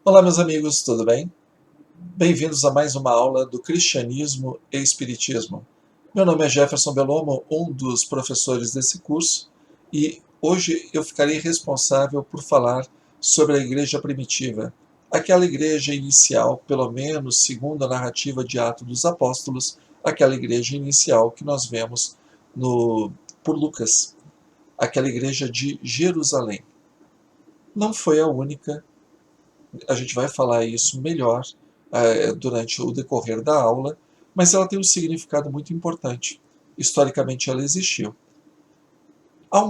Olá, meus amigos, tudo bem? Bem-vindos a mais uma aula do Cristianismo e Espiritismo. Meu nome é Jefferson Belomo, um dos professores desse curso, e hoje eu ficarei responsável por falar sobre a igreja primitiva, aquela igreja inicial, pelo menos segundo a narrativa de Atos dos Apóstolos, aquela igreja inicial que nós vemos por Lucas, aquela igreja de Jerusalém. Não foi a única. A gente vai falar isso melhor durante o decorrer da aula, mas ela tem um significado muito importante. Historicamente ela existiu. Há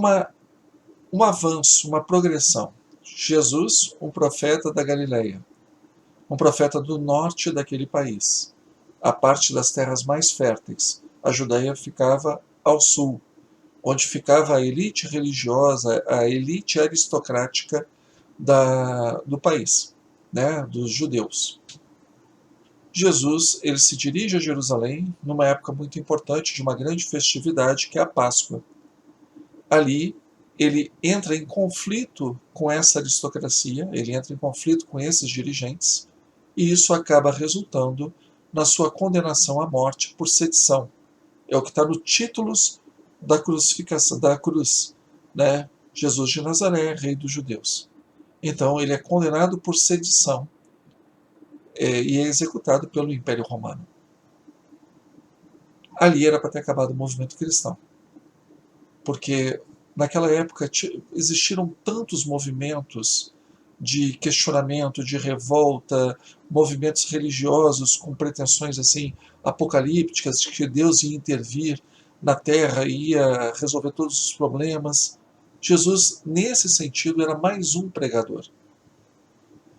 um avanço, uma progressão. Jesus, um profeta da Galileia, um profeta do norte daquele país, a parte das terras mais férteis. A Judéia ficava ao sul, onde ficava a elite religiosa, a elite aristocrática do país, né, dos judeus. Jesus ele se dirige a Jerusalém numa época muito importante de uma grande festividade que é a Páscoa. Ali ele entra em conflito com essa aristocracia, ele entra em conflito com esses dirigentes, e isso acaba resultando na sua condenação à morte por sedição. É o que está no títulos da crucificação da cruz, né? Jesus de Nazaré, rei dos judeus. Então ele é condenado por sedição e é executado pelo Império Romano. Ali era para ter acabado o movimento cristão, porque naquela época existiram tantos movimentos de questionamento, de revolta, movimentos religiosos com pretensões assim apocalípticas de que Deus ia intervir na Terra e ia resolver todos os problemas. Jesus, nesse sentido, era mais um pregador.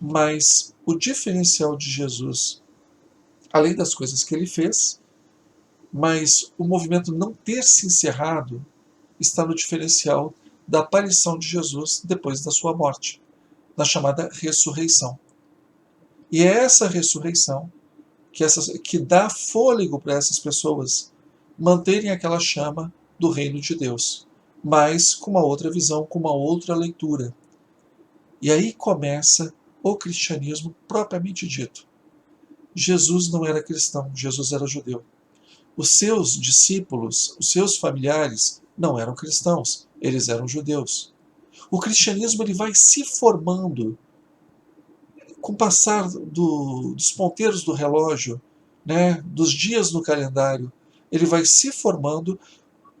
Mas o diferencial de Jesus, além das coisas que ele fez, mas o movimento não ter se encerrado está no diferencial da aparição de Jesus depois da sua morte, na chamada ressurreição. E é essa ressurreição que dá fôlego para essas pessoas manterem aquela chama do reino de Deus, mas com uma outra visão, com uma outra leitura. E aí começa o cristianismo propriamente dito. Jesus não era cristão, Jesus era judeu. Os seus discípulos, os seus familiares, não eram cristãos, eles eram judeus. O cristianismo ele vai se formando com o passar dos ponteiros do relógio, né, dos dias no calendário, ele vai se formando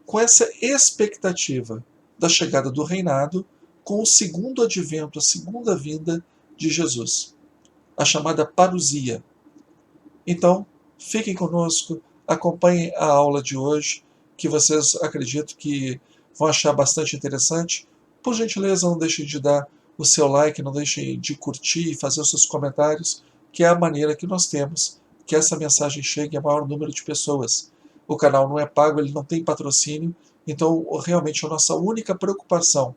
com essa expectativa da chegada do reinado, com o segundo advento, a segunda vinda de Jesus, a chamada parousia. Então, fiquem conosco, acompanhem a aula de hoje, que vocês acredito que vão achar bastante interessante. Por gentileza, não deixem de dar o seu like, não deixem de curtir e fazer os seus comentários, que é a maneira que nós temos que essa mensagem chegue a maior número de pessoas. O canal não é pago, ele não tem patrocínio, então realmente a nossa única preocupação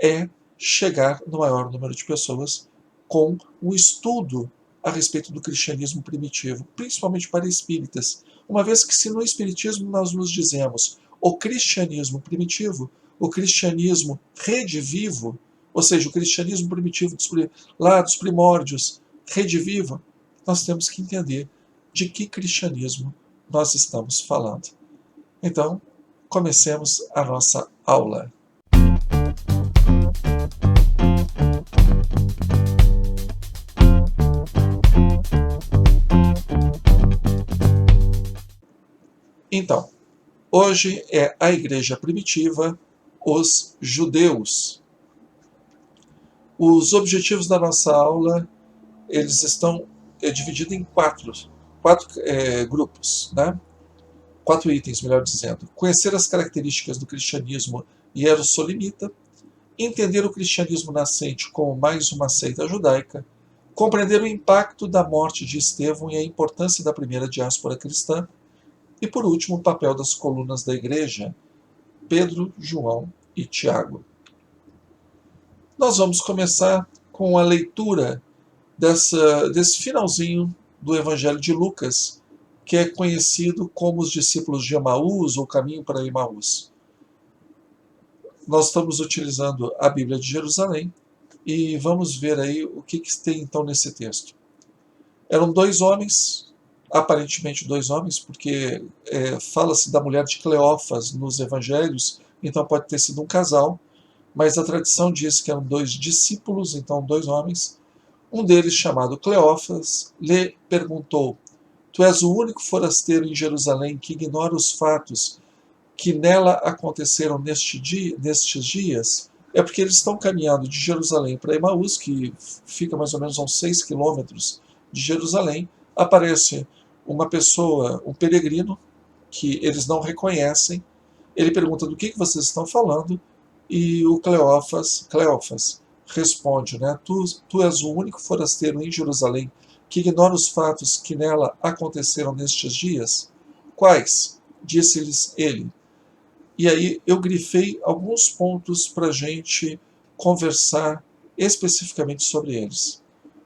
é chegar no maior número de pessoas com um estudo a respeito do cristianismo primitivo, principalmente para espíritas, uma vez que se no espiritismo nós nos dizemos o cristianismo primitivo, o cristianismo redivivo, ou seja, o cristianismo primitivo lá dos primórdios, redivivo, nós temos que entender de que cristianismo nós estamos falando. Então, comecemos a nossa aula. Então, hoje é a igreja primitiva, os judeus. Os objetivos da nossa aula, eles estão divididos em quatro grupos, né? 4 itens, melhor dizendo. Conhecer as características do cristianismo hierossolimita, entender o cristianismo nascente como mais uma seita judaica, compreender o impacto da morte de Estevão e a importância da primeira diáspora cristã, e por último o papel das colunas da igreja, Pedro, João e Tiago. Nós vamos começar com a leitura desse finalzinho do Evangelho de Lucas, que é conhecido como os discípulos de Emaús ou Caminho para Emaús. Nós estamos utilizando a Bíblia de Jerusalém e vamos ver aí o que tem então nesse texto. Eram dois homens, aparentemente dois homens, porque fala-se da mulher de Cleófas nos evangelhos, então pode ter sido um casal, mas a tradição diz que eram dois discípulos, então dois homens. Um deles, chamado Cleófas, lhe perguntou: Tu és o único forasteiro em Jerusalém que ignora os fatos que nela aconteceram nestes dias? É porque eles estão caminhando de Jerusalém para Emaús, que fica mais ou menos a uns 6 quilômetros de Jerusalém. Aparece uma pessoa, um peregrino, que eles não reconhecem. Ele pergunta do que vocês estão falando, e o Cleófas responde, né? Tu és o único forasteiro em Jerusalém que ignora os fatos que nela aconteceram nestes dias? Quais? Disse-lhes ele. E aí eu grifei alguns pontos para a gente conversar especificamente sobre eles.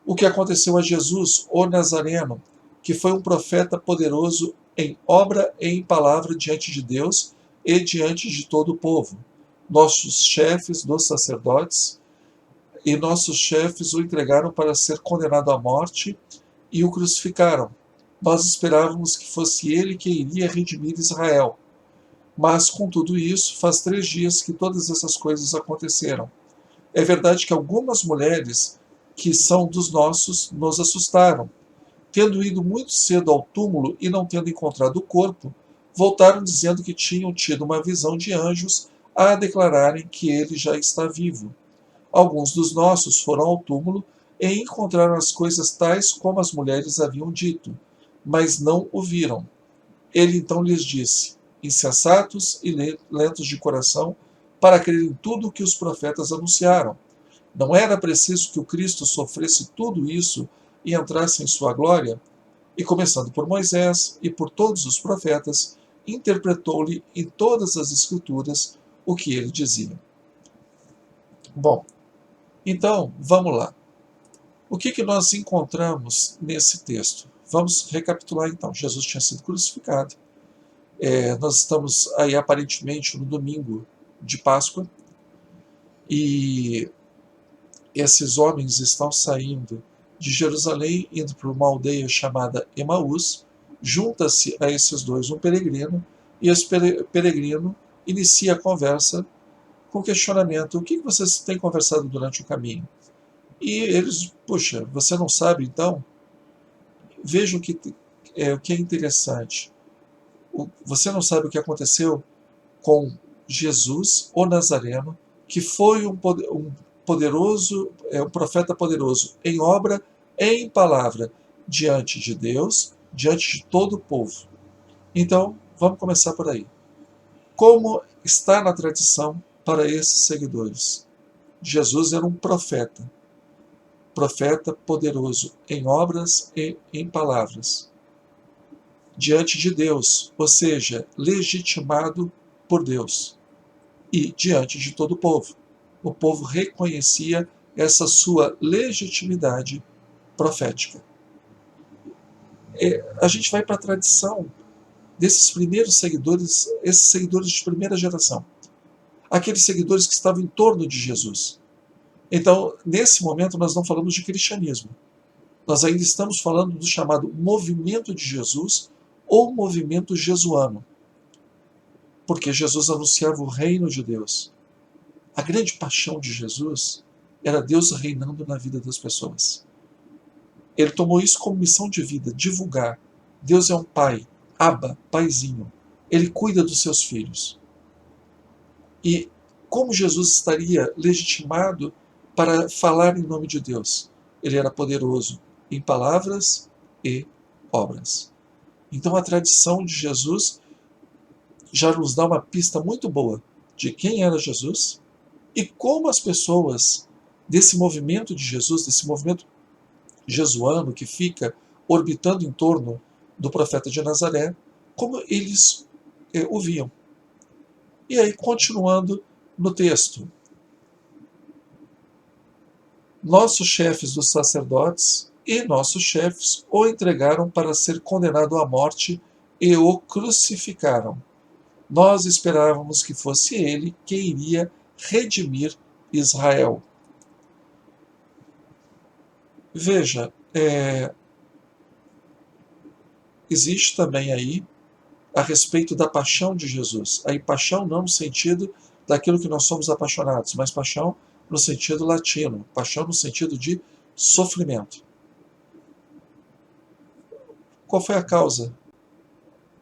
O que aconteceu a Jesus, o Nazareno, que foi um profeta poderoso em obra e em palavra diante de Deus e diante de todo o povo. Nossos chefes dos sacerdotes e nossos chefes o entregaram para ser condenado à morte e o crucificaram. Nós esperávamos que fosse ele que iria redimir Israel. Mas, com tudo isso, faz 3 dias que todas essas coisas aconteceram. É verdade que algumas mulheres que são dos nossos nos assustaram. Tendo ido muito cedo ao túmulo e não tendo encontrado o corpo, voltaram dizendo que tinham tido uma visão de anjos a declararem que ele já está vivo. Alguns dos nossos foram ao túmulo e encontraram as coisas tais como as mulheres haviam dito, mas não o viram. Ele então lhes disse: Insensatos e lentos de coração, para crer em tudo o que os profetas anunciaram. Não era preciso que o Cristo sofresse tudo isso e entrasse em sua glória? E começando por Moisés e por todos os profetas, interpretou-lhe em todas as Escrituras o que ele dizia. Bom, então vamos lá. O que nós encontramos nesse texto? Vamos recapitular então. Jesus tinha sido crucificado. Nós estamos aí aparentemente no domingo de Páscoa e esses homens estão saindo de Jerusalém, indo para uma aldeia chamada Emaús. Junta-se a esses dois um peregrino, e esse peregrino inicia a conversa com questionamento: o que vocês têm conversado durante o caminho? E eles: puxa, você não sabe então? Veja o que é interessante. Você não sabe o que aconteceu com Jesus, o Nazareno, que foi um poderoso, um profeta poderoso em obra e em palavra diante de Deus, diante de todo o povo. Então, vamos começar por aí. Como está na tradição para esses seguidores? Jesus era um profeta poderoso em obras e em palavras, diante de Deus, ou seja, legitimado por Deus, e diante de todo o povo. O povo reconhecia essa sua legitimidade profética. A gente vai para a tradição desses primeiros seguidores, esses seguidores de primeira geração, aqueles seguidores que estavam em torno de Jesus. Então, nesse momento, nós não falamos de cristianismo. Nós ainda estamos falando do chamado movimento de Jesus ou movimento jesuano, porque Jesus anunciava o reino de Deus. A grande paixão de Jesus era Deus reinando na vida das pessoas. Ele tomou isso como missão de vida, divulgar. Deus é um pai, Abba, paizinho. Ele cuida dos seus filhos. E como Jesus estaria legitimado para falar em nome de Deus? Ele era poderoso em palavras e obras. Então a tradição de Jesus já nos dá uma pista muito boa de quem era Jesus e como as pessoas desse movimento de Jesus, desse movimento jesuano que fica orbitando em torno do profeta de Nazaré, como eles o viam. E aí, continuando no texto. Nossos chefes dos sacerdotes e nossos chefes o entregaram para ser condenado à morte e o crucificaram. Nós esperávamos que fosse ele que iria redimir Israel. Veja, existe também aí a respeito da paixão de Jesus. Aí paixão não no sentido daquilo que nós somos apaixonados, mas paixão no sentido latino, paixão no sentido de sofrimento. Qual foi a causa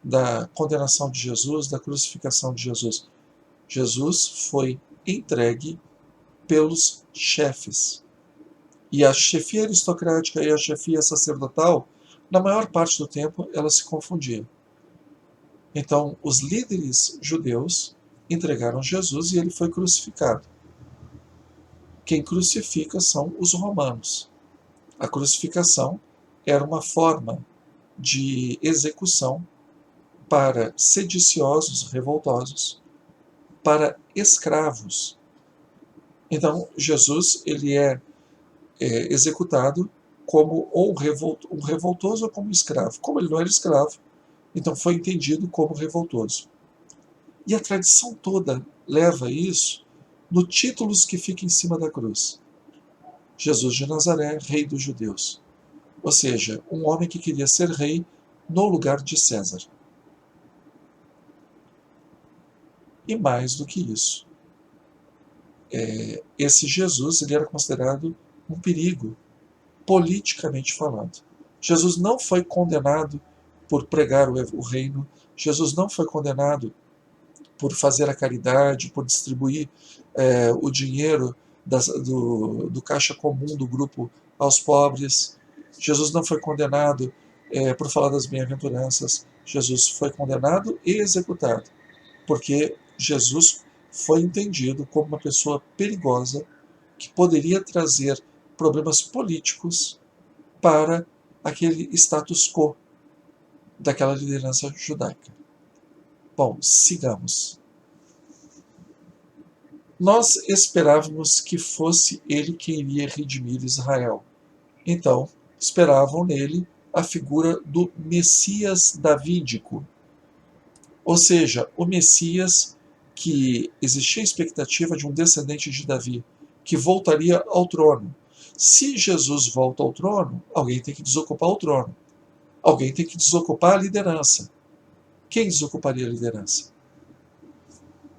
da condenação de Jesus, da crucificação de Jesus? Jesus foi entregue pelos chefes. E a chefia aristocrática e a chefia sacerdotal, na maior parte do tempo, elas se confundiam. Então, os líderes judeus entregaram Jesus e ele foi crucificado. Quem crucifica são os romanos. A crucificação era uma forma de execução para sediciosos, revoltosos, para escravos. Então, Jesus ele é executado como ou um revoltoso ou como um escravo. Como ele não era escravo, então foi entendido como revoltoso. E a tradição toda leva isso no títulos que fica em cima da cruz. Jesus de Nazaré, rei dos judeus. Ou seja, um homem que queria ser rei no lugar de César. E mais do que isso, esse Jesus ele era considerado um perigo, politicamente falando. Jesus não foi condenado por pregar o reino, Jesus não foi condenado por fazer a caridade, por distribuir o dinheiro do caixa comum do grupo aos pobres. Jesus não foi condenado por falar das bem-aventuranças. Jesus foi condenado e executado, porque Jesus foi entendido como uma pessoa perigosa que poderia trazer problemas políticos para aquele status quo daquela liderança judaica. Bom, sigamos. Nós esperávamos que fosse ele quem iria redimir Israel. Então, esperavam nele a figura do Messias davídico. Ou seja, o Messias que existia a expectativa de um descendente de Davi, que voltaria ao trono. Se Jesus volta ao trono, alguém tem que desocupar o trono. Alguém tem que desocupar a liderança. Quem desocuparia a liderança?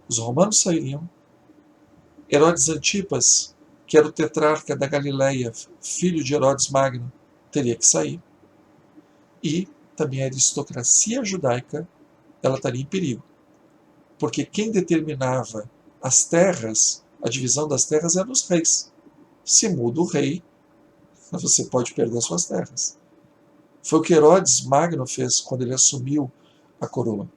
Os romanos sairiam. Herodes Antipas, que era o tetrarca da Galileia, filho de Herodes Magno, teria que sair. E também a aristocracia judaica ela estaria em perigo. Porque quem determinava as terras, a divisão das terras, eram os reis. Se muda o rei, você pode perder suas terras. Foi o que Herodes Magno fez quando ele assumiu a coroa.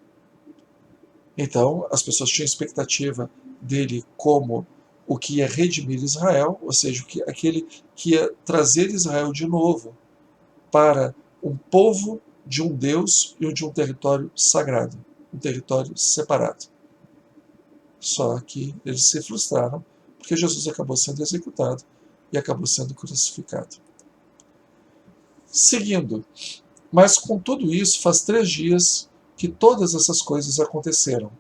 Então, as pessoas tinham expectativa dele como o que ia redimir Israel, ou seja, aquele que ia trazer Israel de novo para um povo de um Deus e de um território sagrado, um território separado. Só que eles se frustraram, porque Jesus acabou sendo executado e acabou sendo crucificado. Seguindo, mas com tudo isso, faz 3 dias que todas essas coisas aconteceram.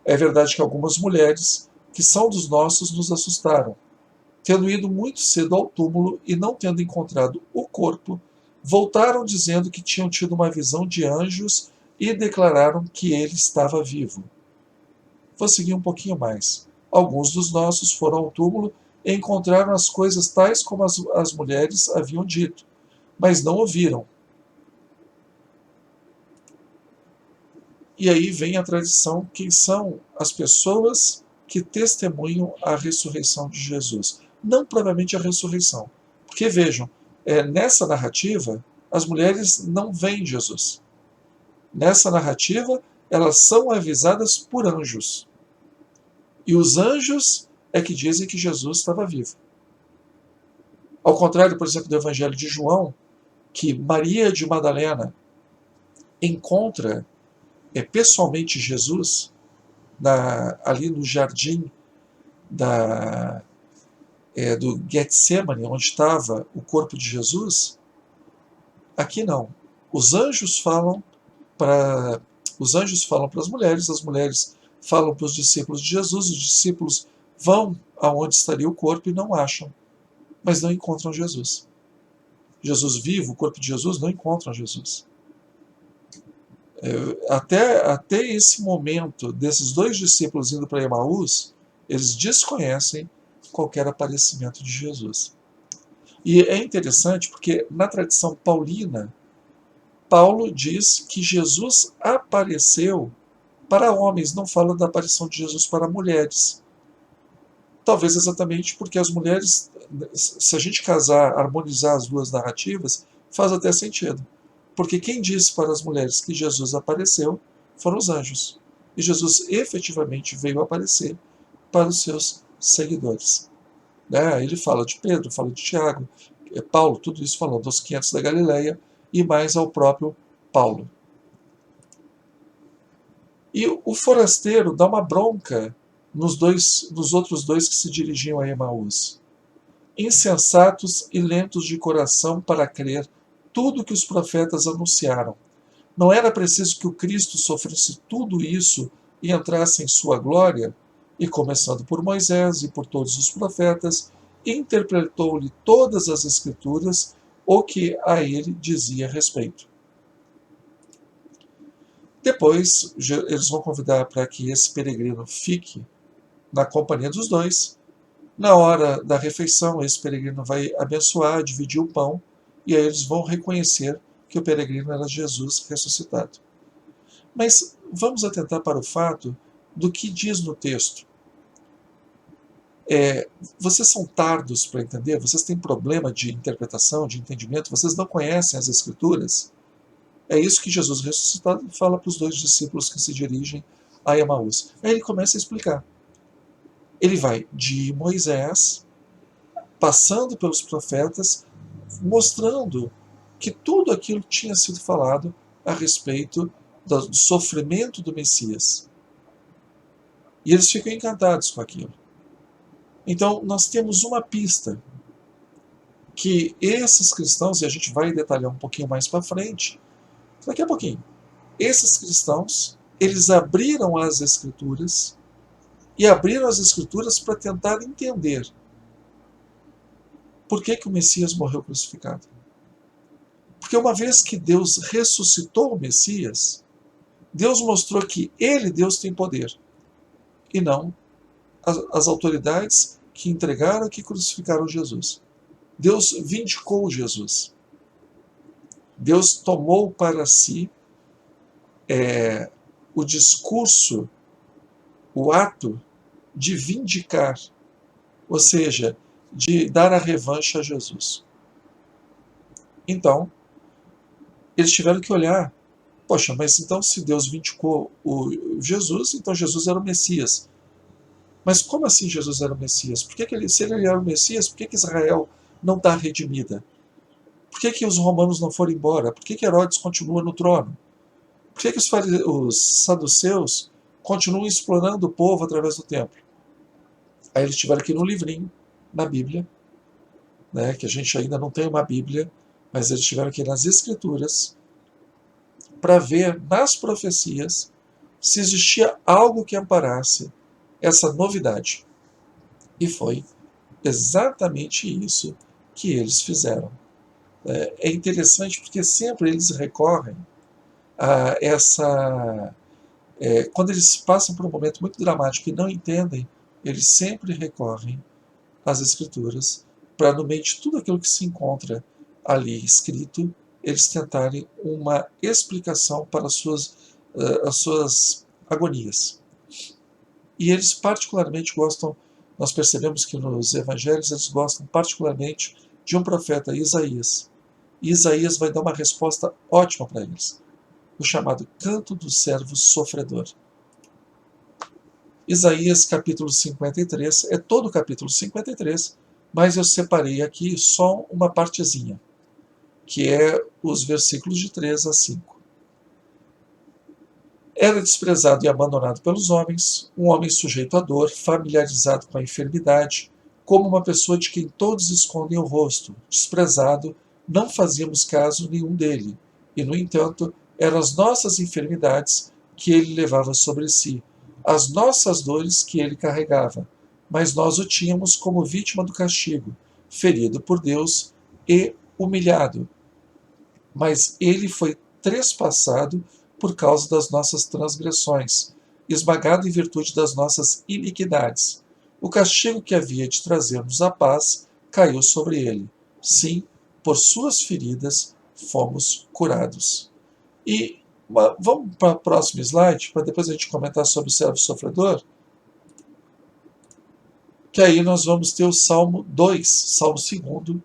É verdade que algumas mulheres, que são dos nossos, nos assustaram. Tendo ido muito cedo ao túmulo e não tendo encontrado o corpo, voltaram dizendo que tinham tido uma visão de anjos e declararam que ele estava vivo. Vou seguir um pouquinho mais. Alguns dos nossos foram ao túmulo e encontraram as coisas tais como as mulheres haviam dito, mas não ouviram. E aí vem a tradição, quem são as pessoas que testemunham a ressurreição de Jesus. Não propriamente a ressurreição. Porque vejam, nessa narrativa, as mulheres não veem Jesus. Nessa narrativa, elas são avisadas por anjos. E os anjos é que dizem que Jesus estava vivo. Ao contrário, por exemplo, do Evangelho de João, que Maria de Madalena encontra pessoalmente Jesus ali no jardim do Getsemane, onde estava o corpo de Jesus. Aqui não. Os anjos falam para as mulheres falam para os discípulos de Jesus, os discípulos vão aonde estaria o corpo e não acham, mas não encontram Jesus. Jesus vivo, o corpo de Jesus, não encontram Jesus. Até esse momento desses dois discípulos indo para Emaús, eles desconhecem qualquer aparecimento de Jesus. E é interessante porque na tradição paulina, Paulo diz que Jesus apareceu para homens, não fala da aparição de Jesus para mulheres. Talvez exatamente porque as mulheres, se a gente casar, harmonizar as duas narrativas, faz até sentido. Porque quem disse para as mulheres que Jesus apareceu foram os anjos. E Jesus efetivamente veio aparecer para os seus seguidores. Ele fala de Pedro, fala de Tiago, Paulo, tudo isso falando aos 500 da Galileia e mais ao próprio Paulo. E o forasteiro dá uma bronca nos outros dois que se dirigiam a Emaús. Insensatos e lentos de coração para crer tudo que os profetas anunciaram. Não era preciso que o Cristo sofresse tudo isso e entrasse em sua glória? E começando por Moisés e por todos os profetas, interpretou-lhe todas as Escrituras o que a ele dizia respeito. Depois, eles vão convidar para que esse peregrino fique na companhia dos dois. Na hora da refeição, esse peregrino vai abençoar, dividir o pão, e aí eles vão reconhecer que o peregrino era Jesus ressuscitado. Mas vamos atentar para o fato do que diz no texto. Vocês são tardos para entender, vocês têm problema de interpretação, de entendimento, vocês não conhecem as Escrituras. É isso que Jesus ressuscitado fala para os dois discípulos que se dirigem a Emaús. Aí ele começa a explicar. Ele vai de Moisés, passando pelos profetas, mostrando que tudo aquilo tinha sido falado a respeito do sofrimento do Messias. E eles ficam encantados com aquilo. Então, nós temos uma pista que esses cristãos, e a gente vai detalhar um pouquinho mais para frente, daqui a pouquinho, esses cristãos, eles abriram as Escrituras e abriram as Escrituras para tentar entender por que o Messias morreu crucificado. Porque uma vez que Deus ressuscitou o Messias, Deus mostrou que ele, Deus, tem poder, e não as autoridades que entregaram e que crucificaram Jesus. Deus vindicou Jesus. Deus tomou para si o discurso, o ato de vindicar, ou seja, de dar a revanche a Jesus. Então, eles tiveram que olhar, poxa, mas então se Deus vindicou o Jesus, então Jesus era o Messias. Mas como assim Jesus era o Messias? Se ele era o Messias, por que Israel não está redimida? Por que os romanos não foram embora? Por que Herodes continua no trono? Por que os saduceus continuam explorando o povo através do templo? Aí eles tiveram que ir no livrinho, na Bíblia, que a gente ainda não tem uma Bíblia, mas eles tiveram que ir nas Escrituras para ver nas profecias se existia algo que amparasse essa novidade. E foi exatamente isso que eles fizeram. É interessante porque sempre eles recorrem a essa... quando eles passam por um momento muito dramático e não entendem, eles sempre recorrem às Escrituras para, no meio de tudo aquilo que se encontra ali escrito, eles tentarem uma explicação para as suas agonias. E eles particularmente gostam, nós percebemos que nos evangelhos eles gostam particularmente de um profeta, Isaías. E Isaías vai dar uma resposta ótima para eles, o chamado Canto do Servo Sofredor. Isaías capítulo 53, é todo o capítulo 53, mas eu separei aqui só uma partezinha, que é os versículos de 3 a 5. Era desprezado e abandonado pelos homens, um homem sujeito à dor, familiarizado com a enfermidade, como uma pessoa de quem todos escondem o rosto. Desprezado, não fazíamos caso nenhum dele, e, no entanto, eram as nossas enfermidades que ele levava sobre si, as nossas dores que ele carregava, mas nós o tínhamos como vítima do castigo, ferido por Deus e humilhado, mas ele foi trespassado por causa das nossas transgressões, esmagado em virtude das nossas iniquidades. O castigo que havia de trazer-nos a paz caiu sobre ele. Sim, por suas feridas fomos curados. E vamos para o próximo slide, para depois a gente comentar sobre o servo sofredor, que aí nós vamos ter o Salmo 2, Salmo 2,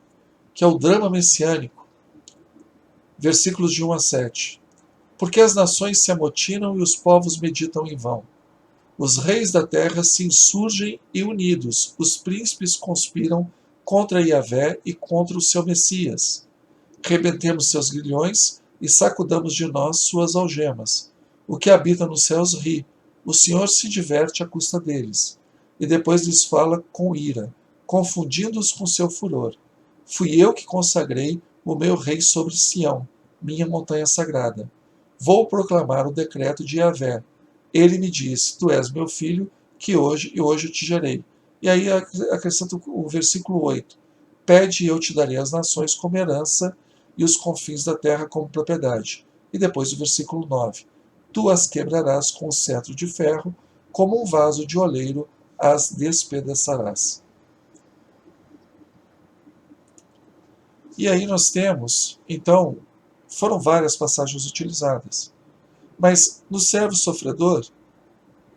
que é o drama messiânico, versículos de 1 a 7. Porque as nações se amotinam e os povos meditam em vão. Os reis da terra se insurgem e unidos, os príncipes conspiram contra Yahvé e contra o seu Messias. Rebentemos seus grilhões e sacudamos de nós suas algemas. O que habita nos céus ri, o Senhor se diverte à custa deles. E depois lhes fala com ira, confundindo-os com seu furor. Fui eu que consagrei o meu rei sobre Sião, minha montanha sagrada. Vou proclamar o decreto de Yahvé. Ele me disse, tu és meu filho, que hoje eu te gerei. E aí acrescenta o versículo 8. Pede e eu te darei as nações como herança e os confins da terra como propriedade. E depois o versículo 9. Tu as quebrarás com o cetro de ferro, como um vaso de oleiro as despedaçarás. E aí nós temos, então, foram várias passagens utilizadas. Mas no servo sofredor,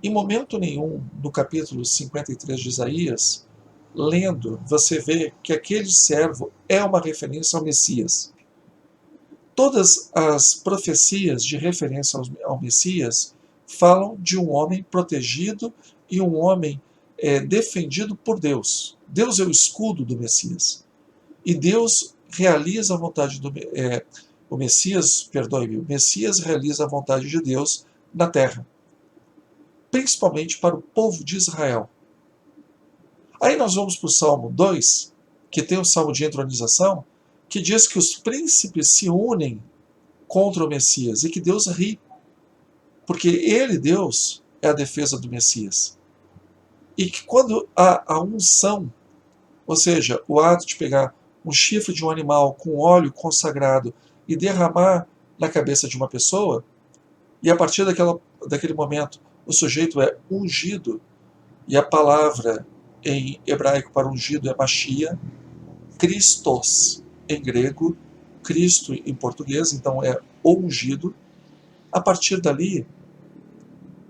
em momento nenhum, no capítulo 53 de Isaías, lendo, você vê que aquele servo é uma referência ao Messias. Todas as profecias de referência ao Messias falam de um homem protegido e um homem defendido por Deus. Deus é o escudo do Messias. E Deus realiza a vontade do o Messias realiza a vontade de Deus na terra, principalmente para o povo de Israel. Aí nós vamos para o Salmo 2, que tem o Salmo de entronização, que diz que os príncipes se unem contra o Messias e que Deus ri, porque ele, Deus, é a defesa do Messias. E que quando há a unção, ou seja, o ato de pegar um chifre de um animal com óleo consagrado e derramar na cabeça de uma pessoa, e a partir daquele momento o sujeito é ungido, e a palavra em hebraico para ungido é Machia, Christos em grego, Cristo em português, então é o ungido. A partir dali,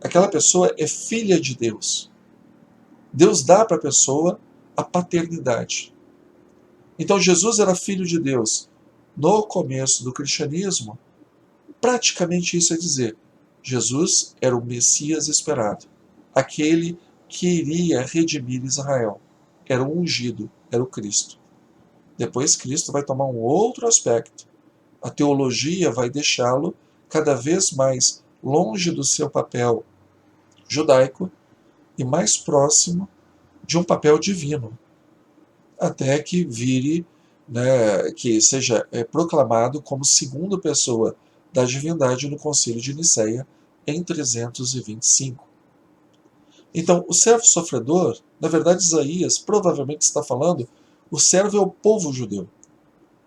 aquela pessoa é filha de Deus. Deus dá para a pessoa a paternidade. Então Jesus era filho de Deus. No começo do cristianismo, praticamente isso é dizer, Jesus era o Messias esperado, aquele que iria redimir Israel. Era o ungido, era o Cristo. Depois Cristo vai tomar um outro aspecto. A teologia vai deixá-lo cada vez mais longe do seu papel judaico e mais próximo de um papel divino, até que vire, que seja proclamado como segunda pessoa da divindade no Concílio de Nicéia em 325. Então, o servo sofredor, na verdade, Isaías provavelmente está falando, o servo é o povo judeu.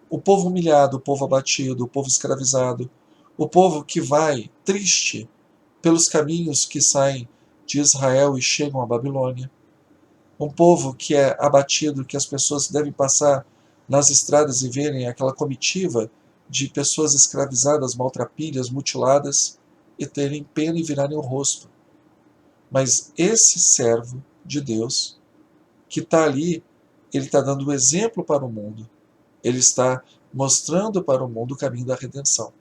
O povo humilhado, o povo abatido, o povo escravizado, o povo que vai triste pelos caminhos que saem de Israel e chegam à Babilônia. Um povo que é abatido, que as pessoas devem passar nas estradas e verem aquela comitiva de pessoas escravizadas, maltrapilhas, mutiladas, e terem pena e virarem o rosto. Mas esse servo de Deus, que está ali, ele está dando o exemplo para o mundo. Ele está mostrando para o mundo o caminho da redenção.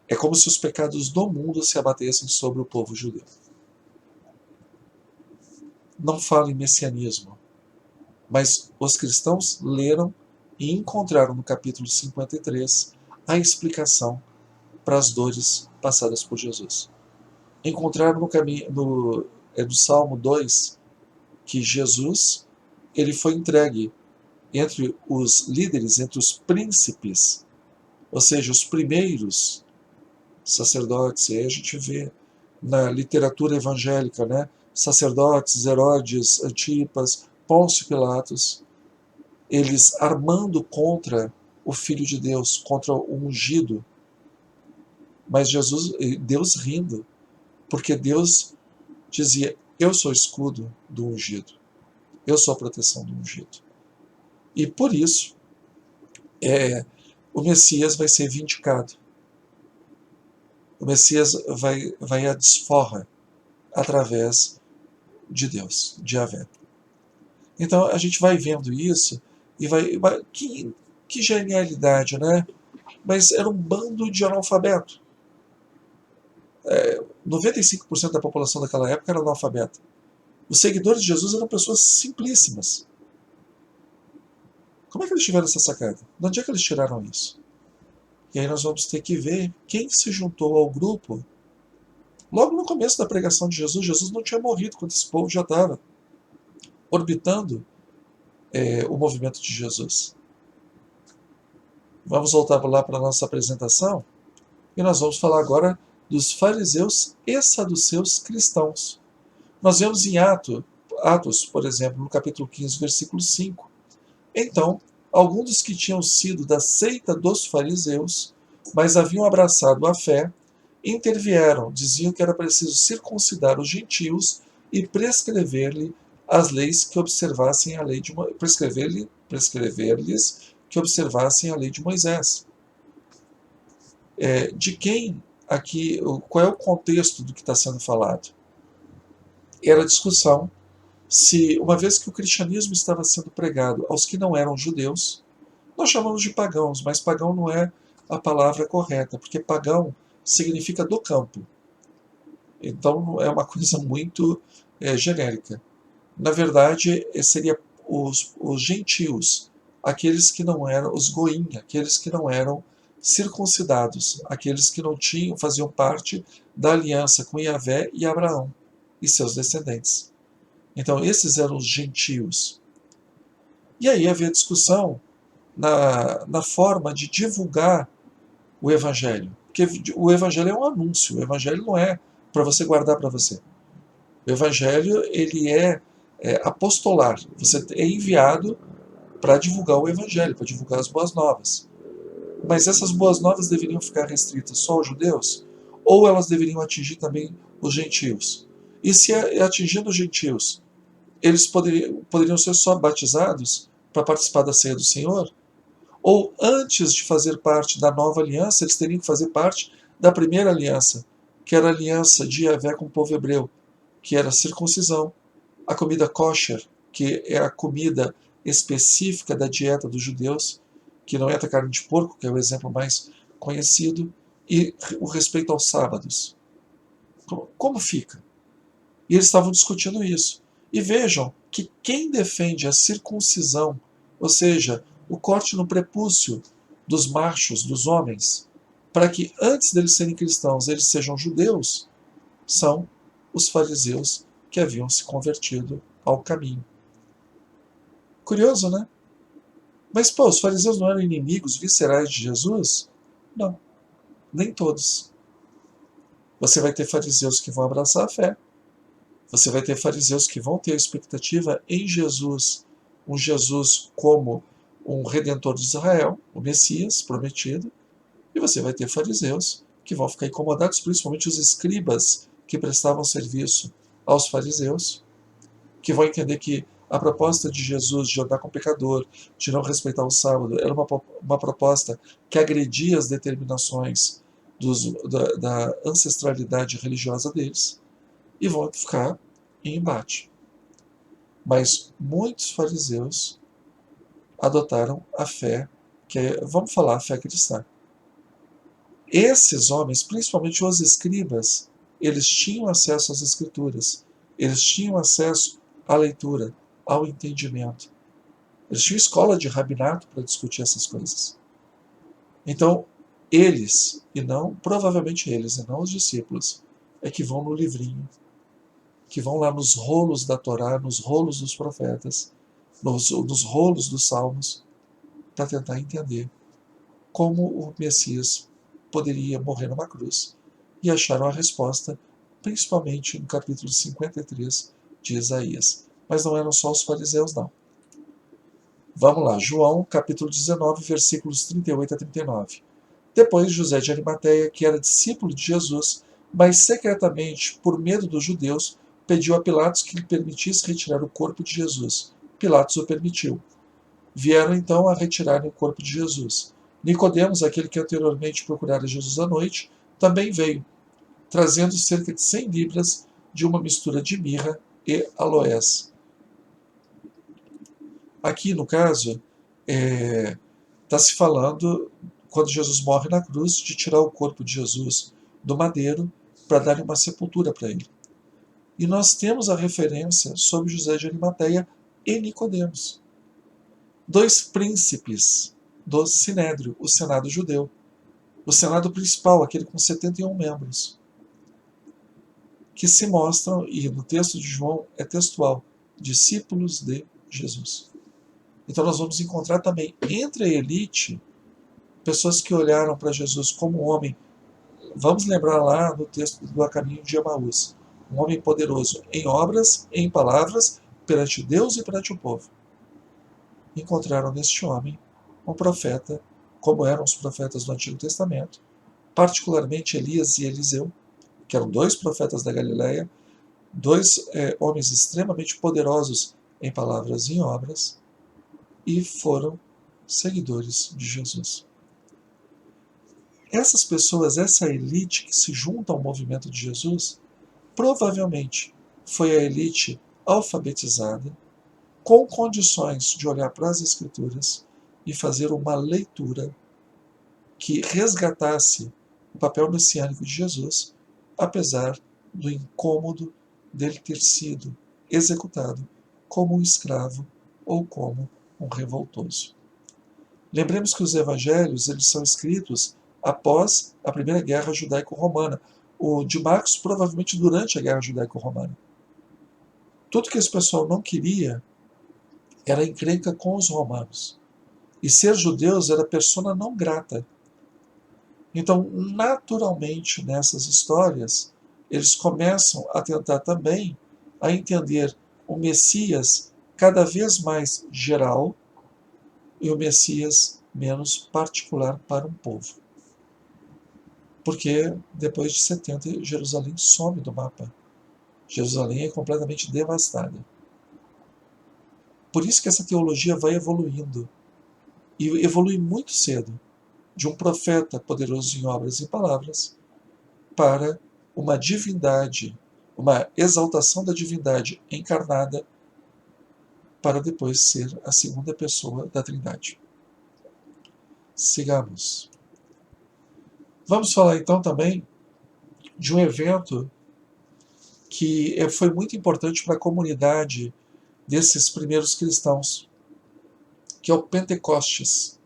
É como se os pecados do mundo se abatessem sobre o povo judeu. Não fala em messianismo, mas os cristãos leram e encontraram no capítulo 53 a explicação para as dores passadas por Jesus. Encontraram no caminho do Salmo 2 que Jesus ele foi entregue entre os líderes, entre os príncipes, ou seja, os primeiros sacerdotes. E aí a gente vê na literatura evangélica, sacerdotes, Herodes, Antipas, Pôncio Pilatos. eles armando contra o Filho de Deus, contra o ungido, mas Deus rindo, porque Deus dizia: eu sou o escudo do ungido, eu sou a proteção do ungido. E por isso, o Messias vai ser vindicado. O Messias vai à desforra através de Deus, de Yahvé. Então a gente vai vendo isso e que genialidade, né? Mas era um bando de analfabeto. 95% da população daquela época era analfabeta. Os seguidores de Jesus eram pessoas simplíssimas. Como é que eles tiveram essa sacada? De onde é que eles tiraram isso? E aí nós vamos ter que ver quem se juntou ao grupo logo no começo da pregação de Jesus. Jesus não tinha morrido quando esse povo já estava orbitando o movimento de Jesus. Vamos voltar lá para a nossa apresentação e nós vamos falar agora dos fariseus e saduceus cristãos. Nós vemos em Atos, por exemplo, no capítulo 15, versículo 5. Então, alguns dos que tinham sido da seita dos fariseus, mas haviam abraçado a fé, intervieram, diziam que era preciso circuncidar os gentios e prescrever-lhe as leis que observassem a lei de prescrever-lhes que observassem a lei de Moisés. De quem aqui, qual é o contexto do que está sendo falado? Era a discussão se, uma vez que o cristianismo estava sendo pregado aos que não eram judeus, nós chamamos de pagãos, mas pagão não é a palavra correta, porque pagão significa do campo. Então é uma coisa muito genérica. Na verdade, seria os gentios, aqueles que não eram, os goim, aqueles que não eram circuncidados, aqueles que não tinham, faziam parte da aliança com Yahvé e Abraão e seus descendentes. Então, esses eram os gentios. E aí havia discussão na forma de divulgar o evangelho. Porque o evangelho é um anúncio, o evangelho não é para você guardar para você. O evangelho, ele é apostolar. Você é enviado para divulgar o evangelho, para divulgar as boas novas. Mas essas boas novas deveriam ficar restritas só aos judeus? Ou elas deveriam atingir também os gentios? E se atingindo os gentios, eles poderiam ser só batizados para participar da ceia do Senhor? Ou antes de fazer parte da nova aliança, eles teriam que fazer parte da primeira aliança, que era a aliança de Yahvé com o povo hebreu, que era a circuncisão, a comida kosher, que é a comida específica da dieta dos judeus, que não entra carne de porco, que é o exemplo mais conhecido, e o respeito aos sábados. Como fica? E eles estavam discutindo isso. E vejam que quem defende a circuncisão, ou seja, o corte no prepúcio dos machos, dos homens, para que antes deles serem cristãos eles sejam judeus, são os fariseus que haviam se convertido ao caminho. Curioso, né? Mas, pô, os fariseus não eram inimigos viscerais de Jesus? Não, nem todos. Você vai ter fariseus que vão abraçar a fé. Você vai ter fariseus que vão ter a expectativa em Jesus, um Jesus como um redentor de Israel, o Messias prometido, e você vai ter fariseus que vão ficar incomodados, principalmente os escribas que prestavam serviço aos fariseus, que vão entender que a proposta de Jesus de andar com o pecador, de não respeitar o sábado, era uma proposta que agredia as determinações da ancestralidade religiosa deles, e vão ficar em embate. Mas muitos fariseus adotaram a fé, vamos falar, a fé cristã. Esses homens, principalmente os escribas, eles tinham acesso às escrituras, eles tinham acesso à leitura, ao entendimento. Eles tinham escola de rabinato para discutir essas coisas. Então, provavelmente eles, e não os discípulos, é que vão no livrinho, que vão lá nos rolos da Torá, nos rolos dos profetas, nos rolos dos salmos, para tentar entender como o Messias poderia morrer numa cruz. E acharam a resposta, principalmente no capítulo 53 de Isaías. Mas não eram só os fariseus, não. Vamos lá, João capítulo 19, versículos 38 a 39. Depois José de Arimateia, que era discípulo de Jesus, mas secretamente, por medo dos judeus, pediu a Pilatos que lhe permitisse retirar o corpo de Jesus. Pilatos o permitiu. Vieram então a retirarem o corpo de Jesus. Nicodemos, aquele que anteriormente procurara Jesus à noite, também veio, trazendo cerca de 100 libras de uma mistura de mirra e aloés. Aqui, no caso, está se falando, quando Jesus morre na cruz, de tirar o corpo de Jesus do madeiro para dar uma sepultura para ele. E nós temos a referência sobre José de Arimateia e Nicodemos, dois príncipes do Sinédrio, o Senado judeu, o Senado principal, aquele com 71 membros, que se mostram, e no texto de João é textual, discípulos de Jesus. Então nós vamos encontrar também entre a elite pessoas que olharam para Jesus como um homem. Vamos lembrar lá no texto do A Caminho de Emaús, um homem poderoso em obras, em palavras, perante Deus e perante o povo. Encontraram neste homem um profeta, como eram os profetas do Antigo Testamento, particularmente Elias e Eliseu, que eram dois profetas da Galileia, dois homens extremamente poderosos em palavras e em obras, e foram seguidores de Jesus. Essas pessoas, essa elite que se junta ao movimento de Jesus, provavelmente foi a elite alfabetizada, com condições de olhar para as Escrituras e fazer uma leitura que resgatasse o papel messiânico de Jesus, apesar do incômodo dele ter sido executado como um escravo ou como um revoltoso. Lembremos que os evangelhos eles são escritos após a Primeira Guerra Judaico-Romana. O de Marcos, provavelmente durante a Guerra Judaico-Romana. Tudo que esse pessoal não queria era encrenca com os romanos. E ser judeus era persona não grata. Então, naturalmente, nessas histórias, eles começam a tentar também a entender o Messias cada vez mais geral e o Messias menos particular para um povo. Porque depois de 70, Jerusalém some do mapa. Jerusalém é completamente devastada. Por isso que essa teologia vai evoluindo. E evolui muito cedo. De um profeta poderoso em obras e palavras para uma divindade, uma exaltação da divindade encarnada para depois ser a segunda pessoa da Trindade. Sigamos. Vamos falar então também de um evento que foi muito importante para a comunidade desses primeiros cristãos, que é o Pentecostes,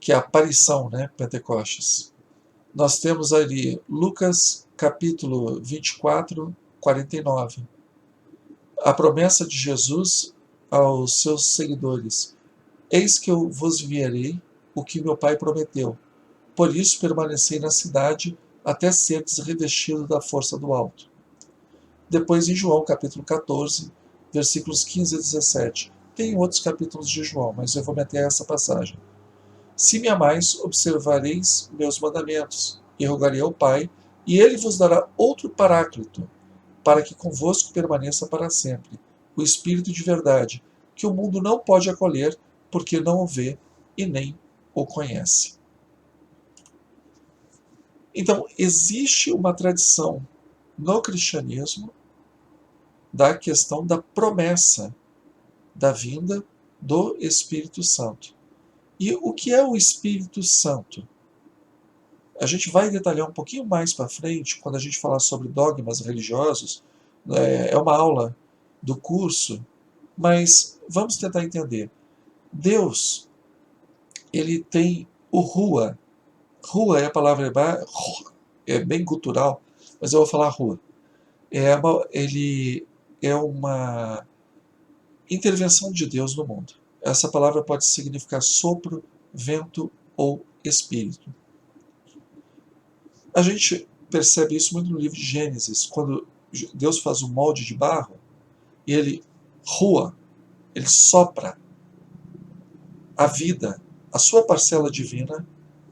que é a aparição, né? Pentecostes. Nós temos ali Lucas capítulo 24, 49. A promessa de Jesus aos seus seguidores: Eis que eu vos enviarei o que meu Pai prometeu. Por isso permanecei na cidade até serdes revestido da força do alto. Depois em João capítulo 14, versículos 15 a 17. Tem outros capítulos de João, mas eu vou meter essa passagem. Se me amais, observareis meus mandamentos, e rogarei ao Pai, e ele vos dará outro Paráclito, para que convosco permaneça para sempre, o Espírito de verdade, que o mundo não pode acolher, porque não o vê e nem o conhece. Então, existe uma tradição no cristianismo da questão da promessa da vinda do Espírito Santo. E o que é o Espírito Santo? A gente vai detalhar um pouquinho mais para frente, quando a gente falar sobre dogmas religiosos, é uma aula do curso, mas vamos tentar entender. Deus, ele tem o Rua. Rua é a palavra hebraica, é bem cultural, mas eu vou falar Rua. Ele é uma intervenção de Deus no mundo. Essa palavra pode significar sopro, vento ou espírito. A gente percebe isso muito no livro de Gênesis, quando Deus faz um molde de barro e ele rua, ele sopra. a vida, a sua parcela divina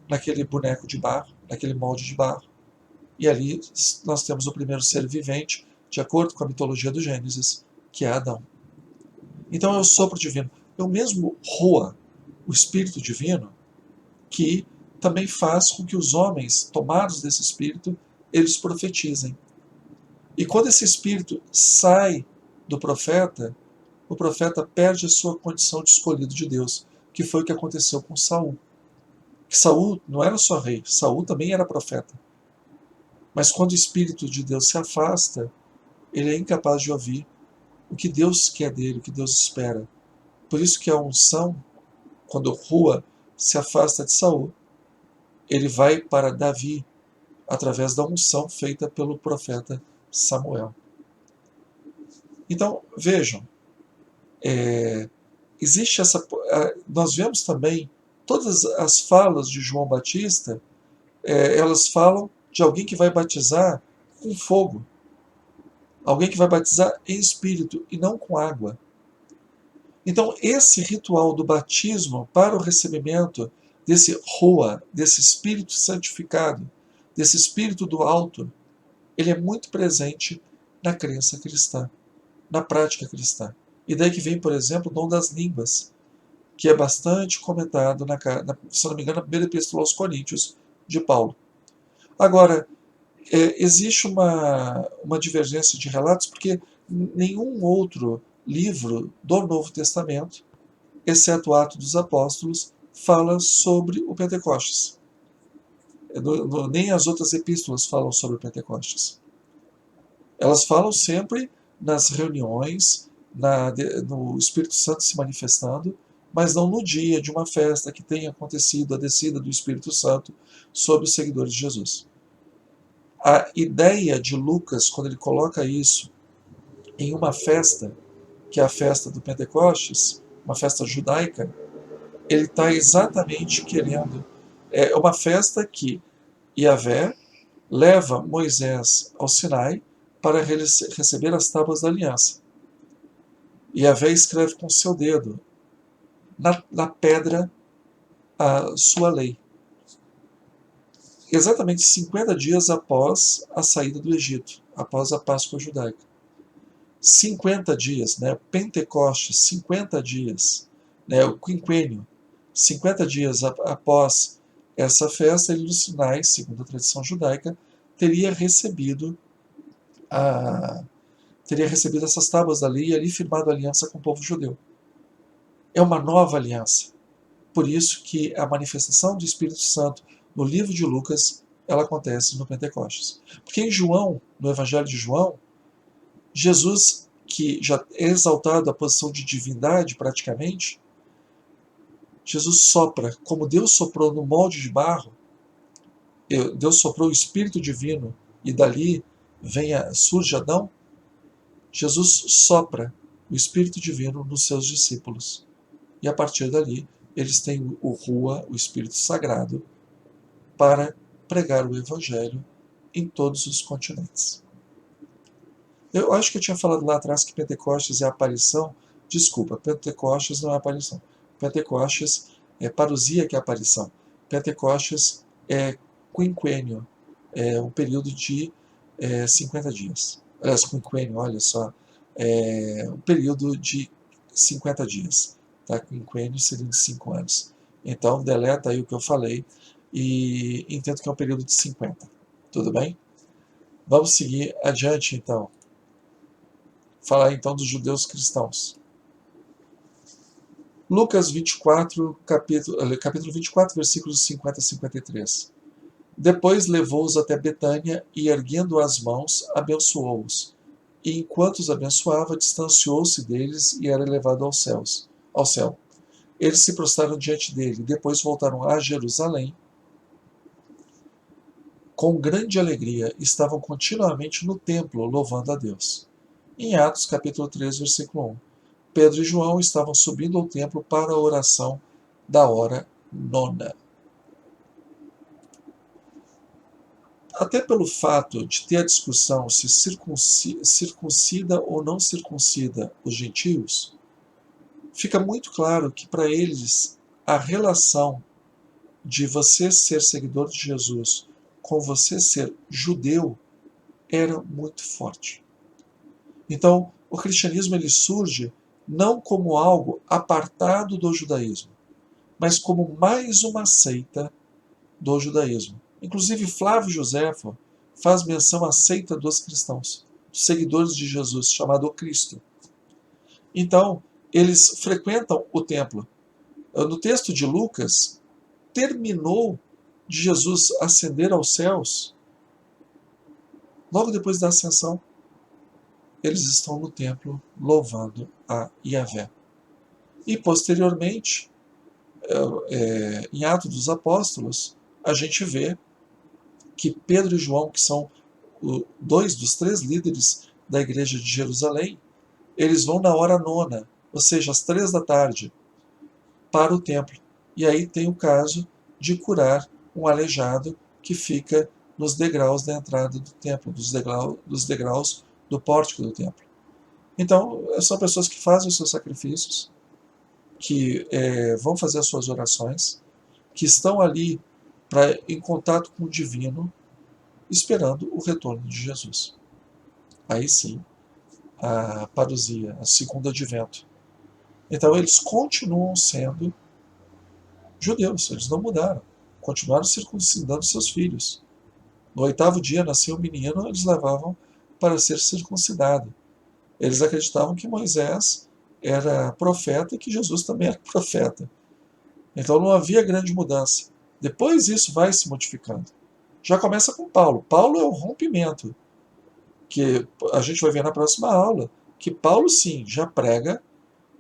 naquele boneco de barro, naquele molde de barro. E ali nós temos o primeiro ser vivente, de acordo com a mitologia do Gênesis, que é Adão. Então é o sopro divino. É o mesmo Rua, o Espírito Divino, que também faz com que os homens, tomados desse Espírito, eles profetizem. E quando esse Espírito sai do profeta, o profeta perde a sua condição de escolhido de Deus, que foi o que aconteceu com Saul. Que Saul não era só rei, Saul também era profeta. Mas quando o Espírito de Deus se afasta, ele é incapaz de ouvir o que Deus quer dele, o que Deus espera. Por isso que a unção, quando Rua se afasta de Saul, ele vai para Davi através da unção feita pelo profeta Samuel. Então, vejam, existe essa. Nós vemos também todas as falas de João Batista, elas falam de alguém que vai batizar com fogo, alguém que vai batizar em espírito e não com água. Então, esse ritual do batismo para o recebimento desse Rua, desse Espírito santificado, desse Espírito do alto, ele é muito presente na crença cristã, na prática cristã. E daí que vem, por exemplo, o dom das línguas, que é bastante comentado, se não me engano, na primeira epístola aos Coríntios, de Paulo. Agora, existe uma divergência de relatos, porque nenhum outro livro do Novo Testamento, exceto o Atos dos Apóstolos, fala sobre o Pentecostes. Nem as outras epístolas falam sobre o Pentecostes. Elas falam sempre nas reuniões, no Espírito Santo se manifestando, mas não no dia de uma festa que tenha acontecido a descida do Espírito Santo sobre os seguidores de Jesus. A ideia de Lucas, quando ele coloca isso em uma festa, que é a festa do Pentecostes, uma festa judaica, ele está exatamente querendo. É uma festa que Yahvé leva Moisés ao Sinai para receber as tábuas da aliança. Yahvé escreve com seu dedo na pedra a sua lei. Exatamente 50 dias após a saída do Egito, após a Páscoa judaica. 50 dias, né? Pentecostes, 50 dias, né? O quinquênio. 50 dias após essa festa, ele no Sinai, segundo a tradição judaica, teria recebido essas tábuas da lei e ali firmado aliança com o povo judeu. É uma nova aliança. Por isso que a manifestação do Espírito Santo no livro de Lucas, ela acontece no Pentecostes. Porque em João, no Evangelho de João, Jesus, que já é exaltado à posição de divindade praticamente, Jesus sopra, como Deus soprou no molde de barro, Deus soprou o Espírito Divino e dali surge Adão, Jesus sopra o Espírito Divino nos seus discípulos. E a partir dali, eles têm o Rua, o Espírito Sagrado, para pregar o Evangelho em todos os continentes. Eu acho que eu tinha falado lá atrás que Pentecostes é aparição. Desculpa, Pentecostes não é aparição. Pentecostes é parousia, que é aparição. Pentecostes é quinquênio, é um período de 50 dias. Aliás, quinquênio, olha só, é um período de 50 dias. Tá? Quinquênio seria de 5 anos. Então, deleta aí o que eu falei e entendo que é um período de 50. Tudo bem? Vamos seguir adiante, então. Falar então dos judeus cristãos. Lucas 24, capítulo 24, versículos 50 a 53. Depois levou-os até Betânia e, erguendo as mãos, abençoou-os. E enquanto os abençoava, distanciou-se deles e era levado ao céu. Eles se prostraram diante dele, depois voltaram a Jerusalém. Com grande alegria, estavam continuamente no templo, louvando a Deus. Em Atos, capítulo 3, versículo 1. Pedro e João estavam subindo ao templo para a oração da hora nona. Até pelo fato de ter a discussão se circuncida ou não circuncida os gentios, fica muito claro que para eles a relação de você ser seguidor de Jesus com você ser judeu era muito forte. Então, o cristianismo ele surge não como algo apartado do judaísmo, mas como mais uma seita do judaísmo. Inclusive, Flávio Joséfo faz menção à seita dos cristãos, seguidores de Jesus, chamado Cristo. Então, eles frequentam o templo. No texto de Lucas, terminou de Jesus ascender aos céus, logo depois da ascensão, eles estão no templo louvando a Yahvé. E posteriormente, em Atos dos Apóstolos, a gente vê que Pedro e João, que são dois dos três líderes da igreja de Jerusalém, eles vão na hora nona, ou seja, às 3 da tarde, para o templo. E aí tem o caso de curar um aleijado que fica nos degraus da entrada do templo, dos degraus do pórtico do templo. Então, são pessoas que fazem os seus sacrifícios, que vão fazer as suas orações, que estão ali em contato com o divino, esperando o retorno de Jesus. Aí sim, a parousia, a segundo advento. Então, eles continuam sendo judeus, eles não mudaram. Continuaram circuncidando seus filhos. No 8º dia nasceu um menino, eles levavam para ser circuncidado. Eles acreditavam que Moisés era profeta e que Jesus também era profeta. Então não havia grande mudança. Depois isso vai se modificando. Já começa com Paulo. Paulo é o rompimento, que a gente vai ver na próxima aula, que Paulo sim já prega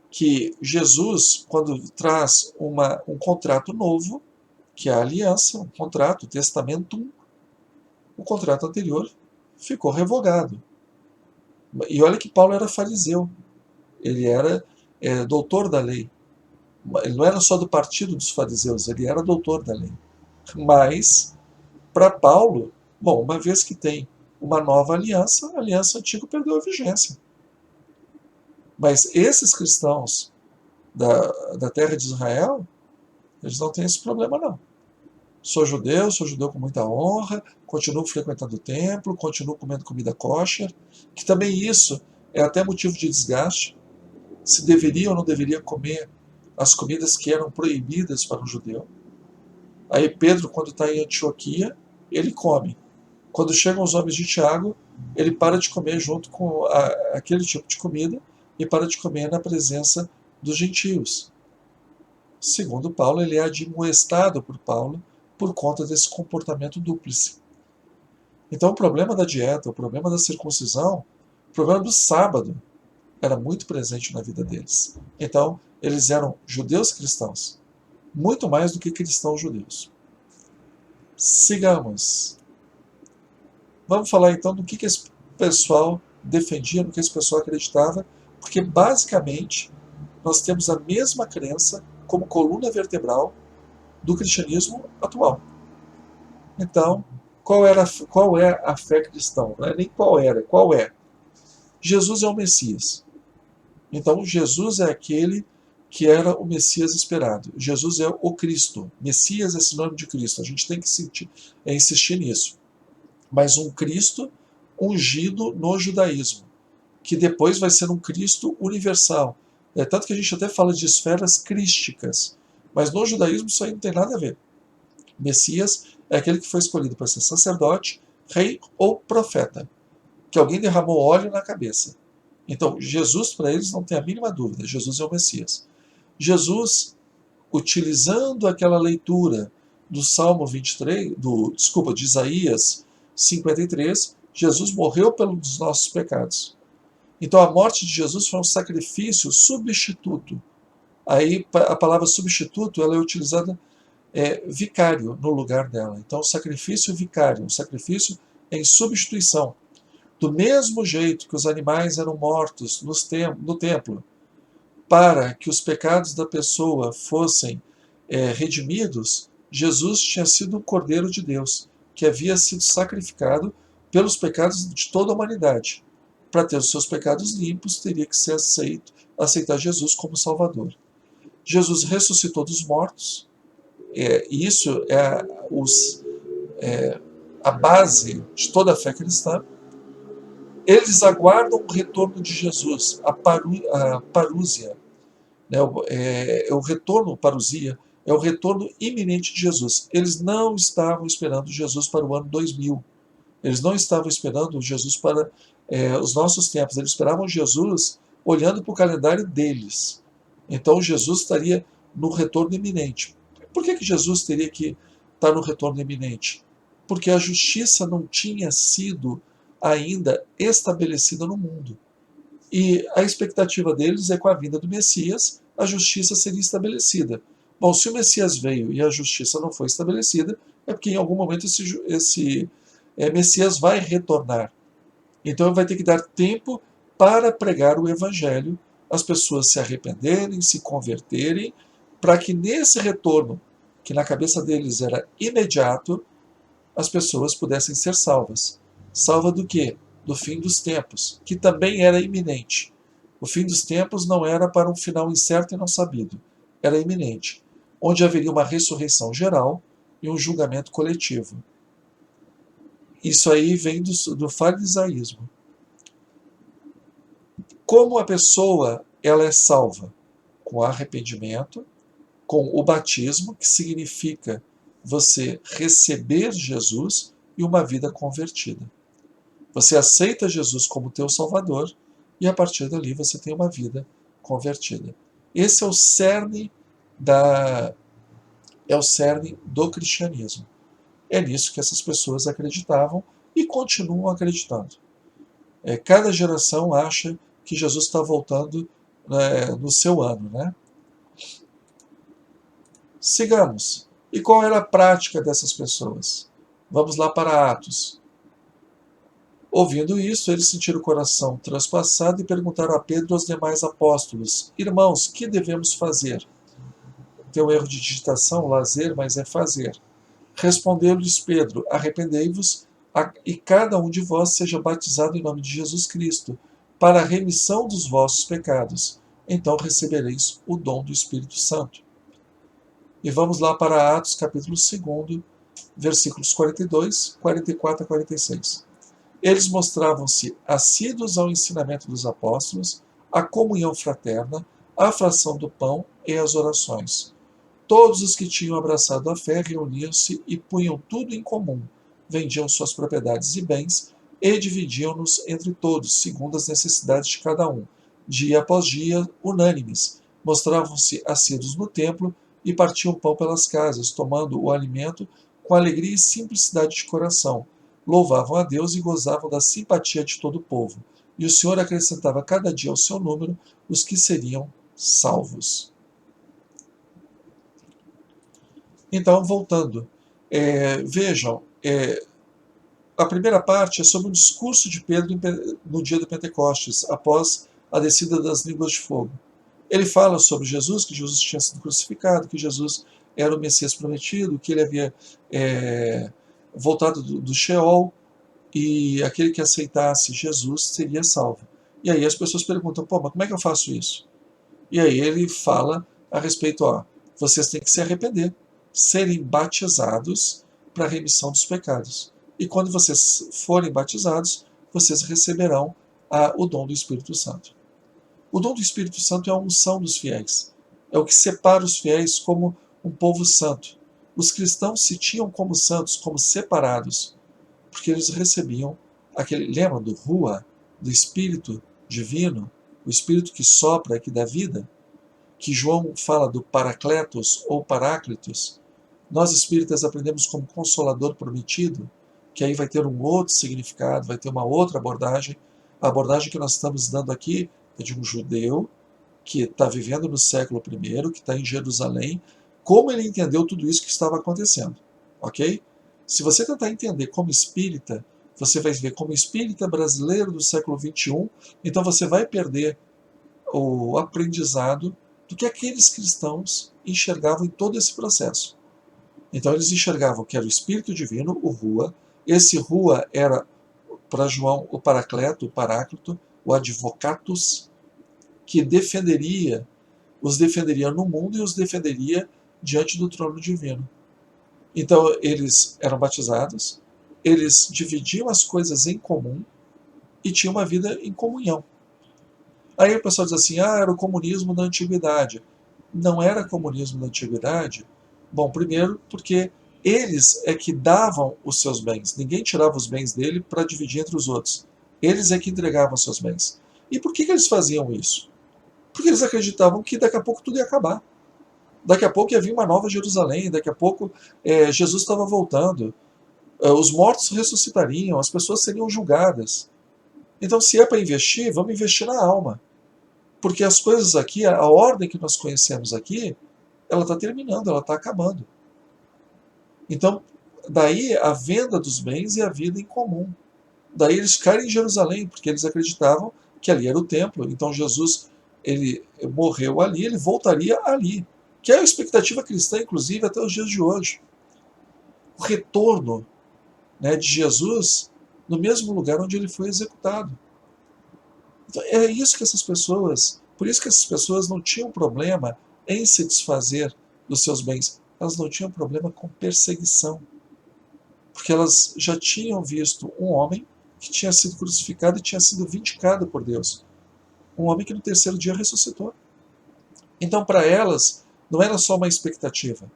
que Jesus, quando traz um contrato novo, que é a aliança, um contrato, o testamentum, o contrato anterior ficou revogado. E olha que Paulo era fariseu, ele era doutor da lei. Ele não era só do partido dos fariseus, ele era doutor da lei. Mas, para Paulo, bom, uma vez que tem uma nova aliança, a aliança antiga perdeu a vigência. Mas esses cristãos da terra de Israel, eles não têm esse problema, não. Sou judeu com muita honra, continuo frequentando o templo, continuo comendo comida kosher, que também isso é até motivo de desgaste. Se deveria ou não deveria comer as comidas que eram proibidas para um judeu. Aí Pedro, quando está em Antioquia, ele come. Quando chegam os homens de Tiago, ele para de comer junto com aquele tipo de comida e para de comer na presença dos gentios. Segundo Paulo, ele é admoestado por Paulo por conta desse comportamento dúplice. Então o problema da dieta, o problema da circuncisão, o problema do sábado era muito presente na vida deles. Então eles eram judeus cristãos, muito mais do que cristãos judeus. Sigamos. Vamos falar então do que esse pessoal defendia, no que esse pessoal acreditava, porque basicamente nós temos a mesma crença como coluna vertebral do cristianismo atual. Então, qual é a fé cristã? Não é nem qual é. Jesus é o Messias. Então, Jesus é aquele que era o Messias esperado. Jesus é o Cristo. Messias é sinônimo de Cristo. A gente tem que insistir nisso. Mas um Cristo ungido no judaísmo, que depois vai ser um Cristo universal. Tanto que a gente até fala de esferas crísticas. Mas no judaísmo isso aí não tem nada a ver. Messias é aquele que foi escolhido para ser sacerdote, rei ou profeta. Que alguém derramou óleo na cabeça. Então, Jesus, para eles, não tem a mínima dúvida. Jesus é o Messias. Jesus, utilizando aquela leitura do Salmo 23, de Isaías 53, Jesus morreu pelos nossos pecados. Então, a morte de Jesus foi um sacrifício substituto. Aí, a palavra substituto ela é utilizada vicário no lugar dela. Então, sacrifício vicário, um sacrifício em substituição. Do mesmo jeito que os animais eram mortos no templo, para que os pecados da pessoa fossem redimidos, Jesus tinha sido o Cordeiro de Deus, que havia sido sacrificado pelos pecados de toda a humanidade. Para ter os seus pecados limpos, teria que ser aceitar Jesus como Salvador. Jesus ressuscitou dos mortos, e isso é a base de toda a fé cristã. Eles aguardam o retorno de Jesus, a parúsia, né, o retorno, parousia, é o retorno iminente de Jesus. Eles não estavam esperando Jesus para o ano 2000. Eles não estavam esperando Jesus para os nossos tempos. Eles esperavam Jesus olhando para o calendário deles. Então Jesus estaria no retorno iminente. Por que Jesus teria que estar no retorno iminente? Porque a justiça não tinha sido ainda estabelecida no mundo. E a expectativa deles é que com a vinda do Messias, a justiça seria estabelecida. Bom, se o Messias veio e a justiça não foi estabelecida, é porque em algum momento esse Messias vai retornar. Então vai ter que dar tempo para pregar o Evangelho, as pessoas se arrependerem, se converterem, para que nesse retorno, que na cabeça deles era imediato, as pessoas pudessem ser salvas. Salva do quê? Do fim dos tempos, que também era iminente. O fim dos tempos não era para um final incerto e não sabido, era iminente, onde haveria uma ressurreição geral e um julgamento coletivo. Isso aí vem do farisaísmo. Como a pessoa ela é salva? Com arrependimento, com o batismo, que significa você receber Jesus e uma vida convertida. Você aceita Jesus como teu Salvador e a partir dali você tem uma vida convertida. Esse é o cerne do cristianismo. É nisso que essas pessoas acreditavam e continuam acreditando. Cada geração acha que Jesus está voltando no seu ano, né? Sigamos. E qual era a prática dessas pessoas? Vamos lá para Atos. Ouvindo isso, eles sentiram o coração transpassado e perguntaram a Pedro e aos demais apóstolos: Irmãos, que devemos fazer? Tem um erro de digitação, lazer, mas é fazer. Respondeu-lhes Pedro: Arrependei-vos e cada um de vós seja batizado em nome de Jesus Cristo, para a remissão dos vossos pecados. Então recebereis o dom do Espírito Santo. E vamos lá para Atos, capítulo 2, versículos 42, 44 a 46. Eles mostravam-se assíduos ao ensinamento dos apóstolos, à comunhão fraterna, à fração do pão e às orações. Todos os que tinham abraçado a fé reuniam-se e punham tudo em comum, vendiam suas propriedades e bens e dividiam-nos entre todos, segundo as necessidades de cada um. Dia após dia, unânimes, mostravam-se assíduos no templo e partiam pão pelas casas, tomando o alimento com alegria e simplicidade de coração. Louvavam a Deus e gozavam da simpatia de todo o povo. E o Senhor acrescentava cada dia ao seu número os que seriam salvos. Então, voltando, vejam, a primeira parte é sobre o discurso de Pedro no dia do Pentecostes, após a descida das línguas de fogo. Ele fala sobre Jesus, que Jesus tinha sido crucificado, que Jesus era o Messias prometido, que ele havia voltado do Sheol, e aquele que aceitasse Jesus seria salvo. E aí as pessoas perguntam, pô, mas como é que eu faço isso? E aí ele fala a respeito, vocês têm que se arrepender, serem batizados para a remissão dos pecados. E quando vocês forem batizados, vocês receberão o dom do Espírito Santo. O dom do Espírito Santo é a unção dos fiéis. É o que separa os fiéis como um povo santo. Os cristãos se tinham como santos, como separados, porque eles recebiam lembra do Rua, do Espírito Divino, o Espírito que sopra, que dá vida, que João fala do Paracletos ou Paráclitos. Nós espíritas aprendemos como Consolador prometido, que aí vai ter um outro significado, vai ter uma outra abordagem. A abordagem que nós estamos dando aqui é de um judeu que está vivendo no século I, que está em Jerusalém, como ele entendeu tudo isso que estava acontecendo. Ok? Se você tentar entender como espírita, você vai ver como espírita brasileiro do século XXI, então você vai perder o aprendizado do que aqueles cristãos enxergavam em todo esse processo. Então eles enxergavam que era o Espírito Divino, o Rua. Esse Rua era, para João, o Paracleto, o Paráclito, o Advocatus, que defenderia os defenderia no mundo e os defenderia diante do trono divino. Então eles eram batizados, eles dividiam as coisas em comum e tinham uma vida em comunhão. Aí o pessoal diz assim, era o comunismo da antiguidade. Não era comunismo da antiguidade? Bom, primeiro porque eles é que davam os seus bens. Ninguém tirava os bens dele para dividir entre os outros. Eles é que entregavam os seus bens. E por que eles faziam isso? Porque eles acreditavam que daqui a pouco tudo ia acabar. Daqui a pouco ia vir uma nova Jerusalém, daqui a pouco Jesus estava voltando, os mortos ressuscitariam, as pessoas seriam julgadas. Então, se é para investir, vamos investir na alma. Porque as coisas aqui, a ordem que nós conhecemos aqui, ela está terminando, ela está acabando. Então, daí a venda dos bens e a vida em comum. Daí eles ficaram em Jerusalém, porque eles acreditavam que ali era o templo. Então Jesus, ele morreu ali, ele voltaria ali. Que é a expectativa cristã, inclusive, até os dias de hoje. O retorno, né, de Jesus no mesmo lugar onde ele foi executado. Então, é isso que essas pessoas, por isso que essas pessoas não tinham problema em se desfazer dos seus bens. Elas não tinham problema com perseguição. Porque elas já tinham visto um homem que tinha sido crucificado e tinha sido vindicado por Deus. Um homem que no terceiro dia ressuscitou. Então, para elas, não era só uma expectativa.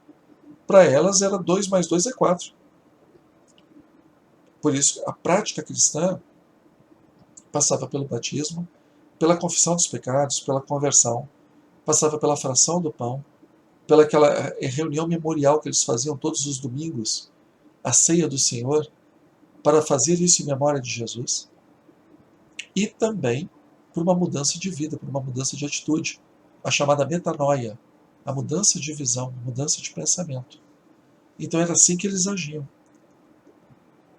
Para elas, era 2 mais 2 é 4. Por isso, a prática cristã passava pelo batismo, pela confissão dos pecados, pela conversão, passava pela fração do pão, pela aquela reunião memorial que eles faziam todos os domingos, a ceia do Senhor, para fazer isso em memória de Jesus, e também por uma mudança de vida, por uma mudança de atitude, a chamada metanoia, a mudança de visão, a mudança de pensamento. Então era assim que eles agiam.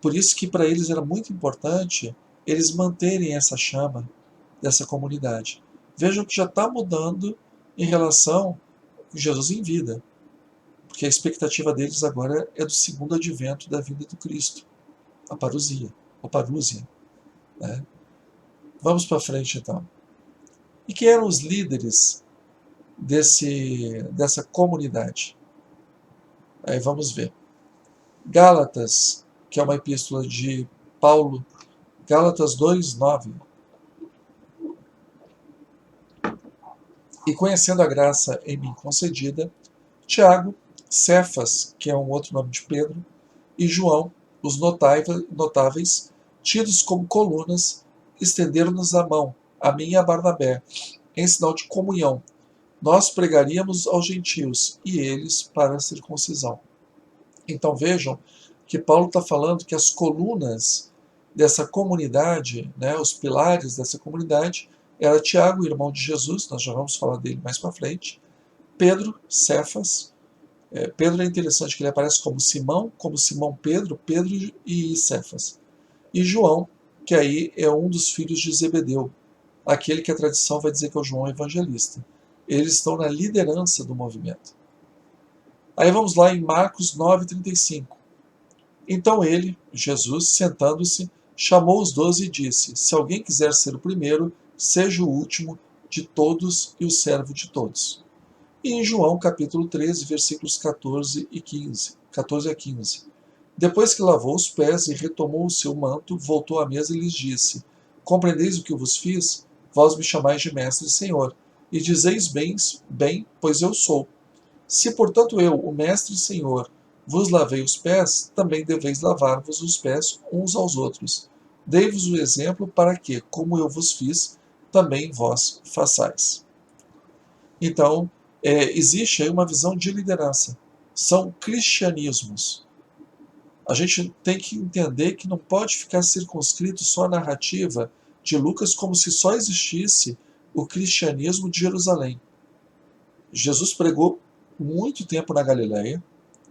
Por isso que para eles era muito importante eles manterem essa chama dessa comunidade. Vejam que já está mudando em relação a Jesus em vida, porque a expectativa deles agora é do segundo advento da vida do Cristo, a parousia, ou parúzia. Né? Vamos para frente então. E quem eram os líderes dessa comunidade? Aí vamos ver. Gálatas, que é uma epístola de Paulo, Gálatas 2:9. E conhecendo a graça em mim concedida, Tiago, Cefas, que é um outro nome de Pedro, e João, os notáveis, tidos como colunas, estenderam-nos a mão, a mim e a Barnabé, em sinal de comunhão. Nós pregaríamos aos gentios e eles para a circuncisão. Então vejam que Paulo está falando que as colunas dessa comunidade, né, os pilares dessa comunidade, era Tiago, irmão de Jesus, nós já vamos falar dele mais para frente, Pedro, Cefas. Pedro é interessante que ele aparece como Simão Pedro, Pedro e Cefas. E João, que aí é um dos filhos de Zebedeu, aquele que a tradição vai dizer que é o João Evangelista. Eles estão na liderança do movimento. Aí vamos lá em Marcos 9:35. Então ele, Jesus, sentando-se, chamou os 12 e disse: Se alguém quiser ser o primeiro, seja o último de todos e o servo de todos. E em João capítulo 13, versículos 14 a 15. Depois que lavou os pés e retomou o seu manto, voltou à mesa e lhes disse: Compreendeis o que eu vos fiz? Vós me chamais de mestre e senhor, e dizeis bem, pois eu sou. Se, portanto, eu, o mestre e senhor, vos lavei os pés, também deveis lavar-vos os pés uns aos outros. Dei-vos o exemplo para que, como eu vos fiz, também vós façais. Então, existe aí uma visão de liderança. São cristianismos. A gente tem que entender que não pode ficar circunscrito só à narrativa de Lucas como se só existisse o cristianismo de Jerusalém. Jesus pregou muito tempo na Galileia,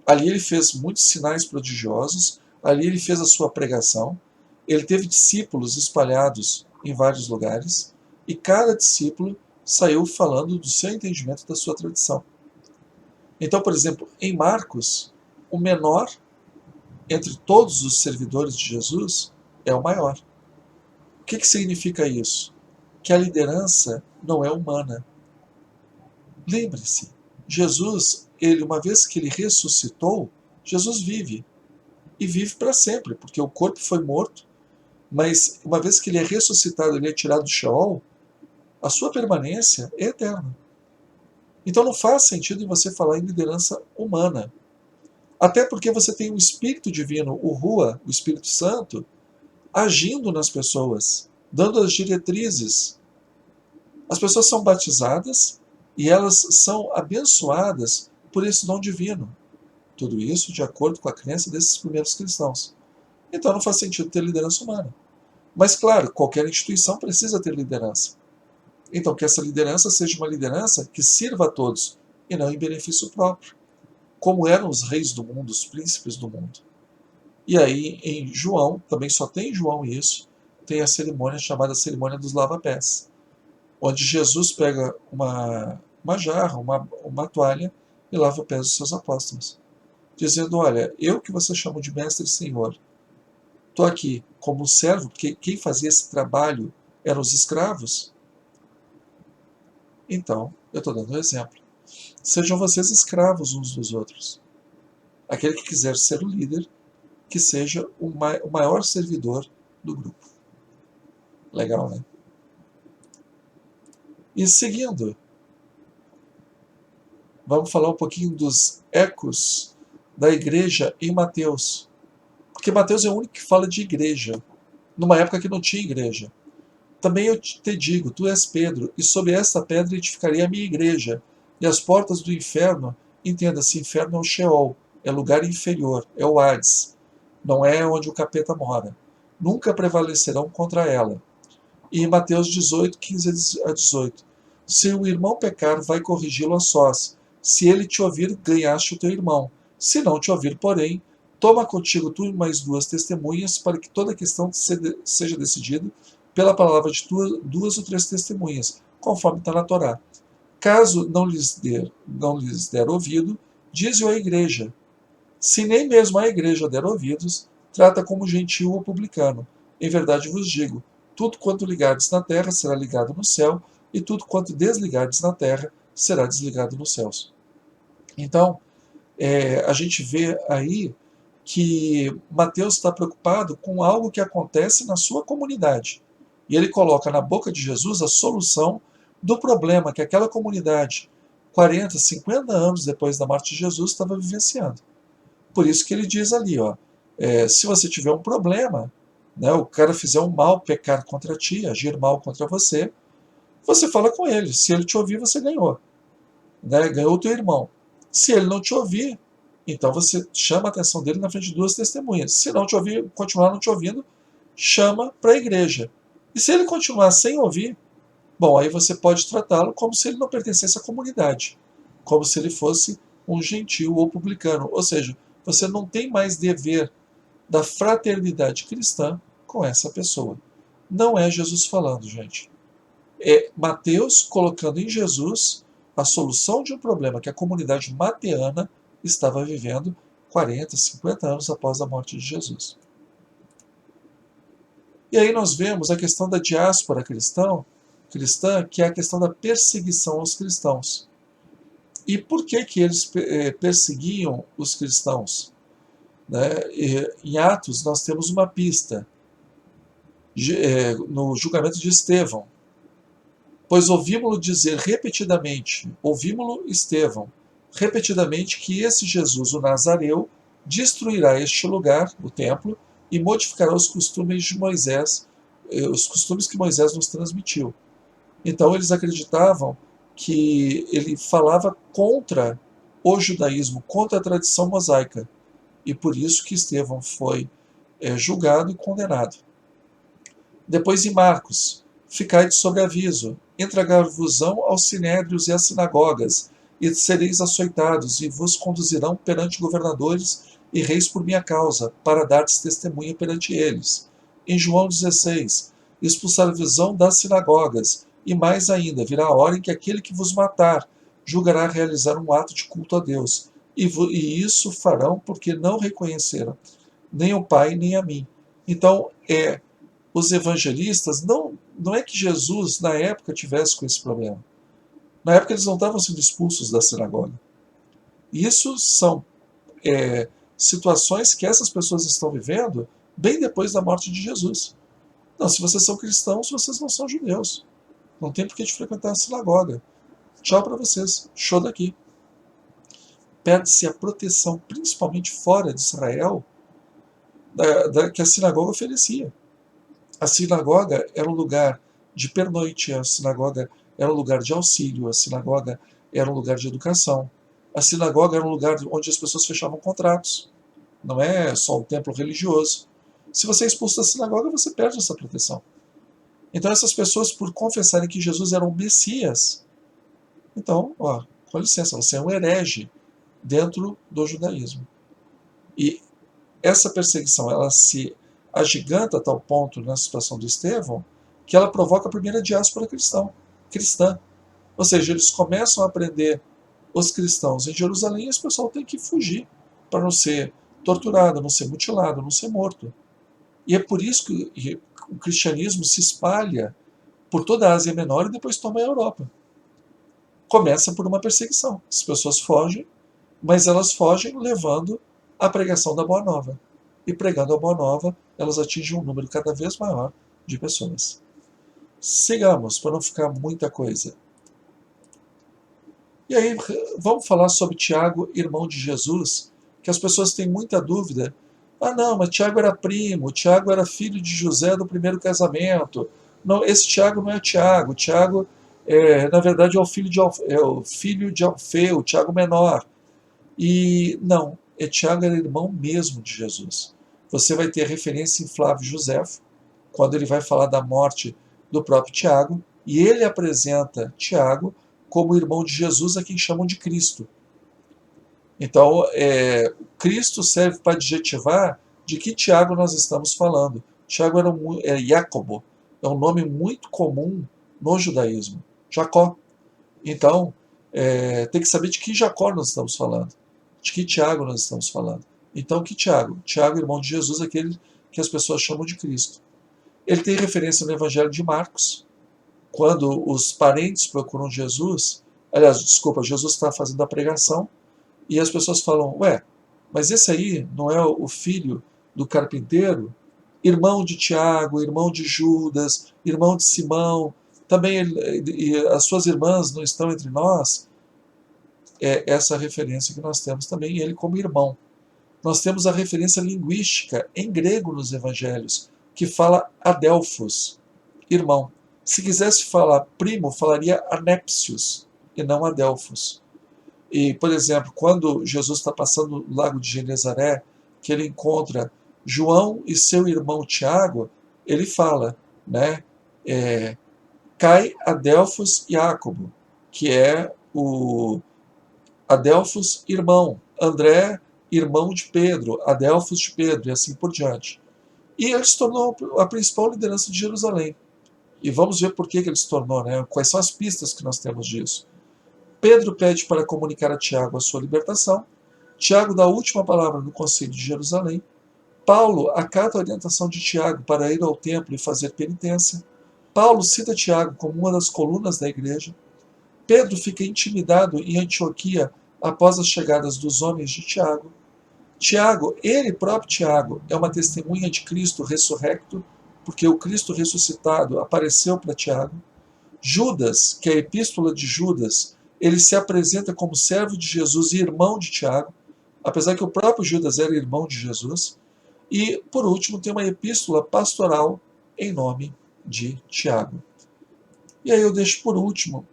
ali ele fez muitos sinais prodigiosos, ali ele fez a sua pregação, ele teve discípulos espalhados em vários lugares, e cada discípulo saiu falando do seu entendimento da sua tradição. Então, por exemplo, em Marcos, o menor entre todos os servidores de Jesus é o maior. O que significa isso? Que a liderança não é humana. Lembre-se, Jesus, ele, uma vez que ele ressuscitou, Jesus vive. E vive para sempre, porque o corpo foi morto, mas uma vez que ele é ressuscitado, ele é tirado do Sheol, a sua permanência é eterna. Então não faz sentido em você falar em liderança humana. Até porque você tem o Espírito Divino, o Rua, o Espírito Santo, agindo nas pessoas, dando as diretrizes. As pessoas são batizadas e elas são abençoadas por esse dom divino. Tudo isso de acordo com a crença desses primeiros cristãos. Então não faz sentido ter liderança humana. Mas, claro, qualquer instituição precisa ter liderança. Então, que essa liderança seja uma liderança que sirva a todos e não em benefício próprio, como eram os reis do mundo, os príncipes do mundo. E aí, em João, também só tem em João isso, tem a cerimônia chamada cerimônia dos lava-pés, onde Jesus pega uma jarra, uma toalha e lava os pés dos seus apóstolos, dizendo: olha, eu que você chama de mestre e senhor, estou aqui como servo, porque quem fazia esse trabalho eram os escravos. Então, eu estou dando um exemplo. Sejam vocês escravos uns dos outros. Aquele que quiser ser o líder, que seja o maior servidor do grupo. Legal, né? E seguindo, vamos falar um pouquinho dos ecos da igreja em Mateus. Porque Mateus é o único que fala de igreja, numa época que não tinha igreja. Também eu te digo, tu és Pedro, e sobre esta pedra edificarei a minha igreja, e as portas do inferno, entenda-se, inferno é o Sheol, é lugar inferior, é o Hades, não é onde o capeta mora. Nunca prevalecerão contra ela. E em Mateus 18, 15 a 18. Se o irmão pecar, vai corrigi-lo a sós. Se ele te ouvir, ganhaste o teu irmão. Se não te ouvir, porém, toma contigo tu e mais duas testemunhas, para que toda a questão seja decidida pela palavra de duas ou três testemunhas, conforme está na Torá. Caso não lhes der ouvido, dize-o à igreja. Se nem mesmo a igreja der ouvidos, trata como gentil ou publicano. Em verdade vos digo, tudo quanto ligardes na terra será ligado no céu, e tudo quanto desligardes na terra será desligado nos céus. Então, a gente vê aí que Mateus está preocupado com algo que acontece na sua comunidade. E ele coloca na boca de Jesus a solução do problema que aquela comunidade, 40, 50 anos depois da morte de Jesus, estava vivenciando. Por isso que ele diz ali, ó, se você tiver um problema, né, o cara fizer um mal, pecar contra ti, agir mal contra você, você fala com ele. Se ele te ouvir, você ganhou. Né, ganhou o teu irmão. Se ele não te ouvir, então você chama a atenção dele na frente de duas testemunhas. Se não te ouvir, continuar não te ouvindo, chama para a igreja. E se ele continuar sem ouvir, bom, aí você pode tratá-lo como se ele não pertencesse à comunidade, como se ele fosse um gentil ou publicano. Ou seja, você não tem mais dever da fraternidade cristã com essa pessoa. Não é Jesus falando, gente. É Mateus colocando em Jesus a solução de um problema que a comunidade mateana estava vivendo 40, 50 anos após a morte de Jesus. E aí nós vemos a questão da diáspora cristã, que é a questão da perseguição aos cristãos. E por que eles perseguiam os cristãos? Né? Em Atos nós temos uma pista, no julgamento de Estevão. Pois ouvimos-lo dizer repetidamente, ouvimos-lo Estevão, repetidamente, que esse Jesus, o Nazareu, destruirá este lugar, o templo, e modificará os costumes de Moisés, os costumes que Moisés nos transmitiu. Então eles acreditavam que ele falava contra o judaísmo, contra a tradição mosaica. E por isso que Estevão foi julgado e condenado. Depois em Marcos, ficai de sobreaviso, entregar-vos-ão aos sinédrios e às sinagogas, e sereis açoitados, e vos conduzirão perante governadores e reis por minha causa, para dardes testemunha perante eles. Em João 16, expulsar-vos-ão das sinagogas, e mais ainda, virá a hora em que aquele que vos matar julgará realizar um ato de culto a Deus, e isso farão porque não reconheceram nem o Pai nem a mim. Então, os evangelistas, não é que Jesus, na época, tivesse com esse problema. Na época eles não estavam sendo expulsos da sinagoga. Isso são situações que essas pessoas estão vivendo bem depois da morte de Jesus. Não, se vocês são cristãos, vocês não são judeus. Não tem por que de frequentar a sinagoga. Tchau para vocês. Show daqui. Perde-se a proteção, principalmente fora de Israel, que a sinagoga oferecia. A sinagoga era um lugar de pernoite, a sinagoga era um lugar de auxílio, a sinagoga era um lugar de educação. A sinagoga era um lugar onde as pessoas fechavam contratos. Não é só um templo religioso. Se você é expulso da sinagoga, você perde essa proteção. Então essas pessoas, por confessarem que Jesus era um Messias, então, ó, com licença, você é um herege dentro do judaísmo. E essa perseguição, ela se agiganta a tal ponto na situação do Estevão, que ela provoca a primeira diáspora cristã. Ou seja, eles começam a prender os cristãos em Jerusalém e esse pessoal tem que fugir para não ser torturado, não ser mutilado, não ser morto. E é por isso que o cristianismo se espalha por toda a Ásia Menor e depois toma a Europa. Começa por uma perseguição. As pessoas fogem, mas elas fogem levando a pregação da Boa Nova. E pregando a Boa Nova, elas atingem um número cada vez maior de pessoas. Sigamos, para não ficar muita coisa. E aí, vamos falar sobre Tiago, irmão de Jesus, que as pessoas têm muita dúvida. Ah, não, mas Tiago era primo, Tiago era filho de José do primeiro casamento. Não, esse Tiago não é Tiago. Tiago, na verdade, é o filho de Alfeu, o Tiago menor. E não, Tiago era irmão mesmo de Jesus. Você vai ter referência em Flávio Josefo, quando ele vai falar da morte do próprio Tiago, e ele apresenta Tiago como irmão de Jesus, a quem chamam de Cristo. Então, Cristo serve para adjetivar de que Tiago nós estamos falando. Tiago era Jacobo, é um nome muito comum no judaísmo, Jacó. Então, tem que saber de que Jacó nós estamos falando, de que Tiago nós estamos falando. Então, que Tiago? Tiago, irmão de Jesus, aquele que as pessoas chamam de Cristo. Ele tem referência no Evangelho de Marcos, quando os parentes procuram Jesus, aliás, desculpa, Jesus está fazendo a pregação, e as pessoas falam, ué, mas esse aí não é o filho do carpinteiro? Irmão de Tiago, irmão de Judas, irmão de Simão, também e as suas irmãs não estão entre nós? É essa referência que nós temos também, ele como irmão. Nós temos a referência linguística em grego nos evangelhos, que fala adelphos, irmão. Se quisesse falar primo, falaria anépsios e não adelphos. E, por exemplo, quando Jesus está passando no lago de Genezaré, que ele encontra João e seu irmão Tiago, ele fala, né, Cai Adelphos Jácobo, que é o Adelphos irmão, André irmão de Pedro, Adelphos de Pedro, e assim por diante. E ele se tornou a principal liderança de Jerusalém. E vamos ver por que ele se tornou, né? Quais são as pistas que nós temos disso. Pedro pede para comunicar a Tiago a sua libertação. Tiago dá a última palavra no Concílio de Jerusalém. Paulo acata a orientação de Tiago para ir ao templo e fazer penitência. Paulo cita Tiago como uma das colunas da igreja. Pedro fica intimidado em Antioquia após as chegadas dos homens de Tiago. Tiago, ele próprio Tiago, é uma testemunha de Cristo ressurrecto, porque o Cristo ressuscitado apareceu para Tiago. Judas, que é a epístola de Judas, ele se apresenta como servo de Jesus e irmão de Tiago, apesar que o próprio Judas era irmão de Jesus. E, por último, tem uma epístola pastoral em nome de Tiago. E aí eu deixo por último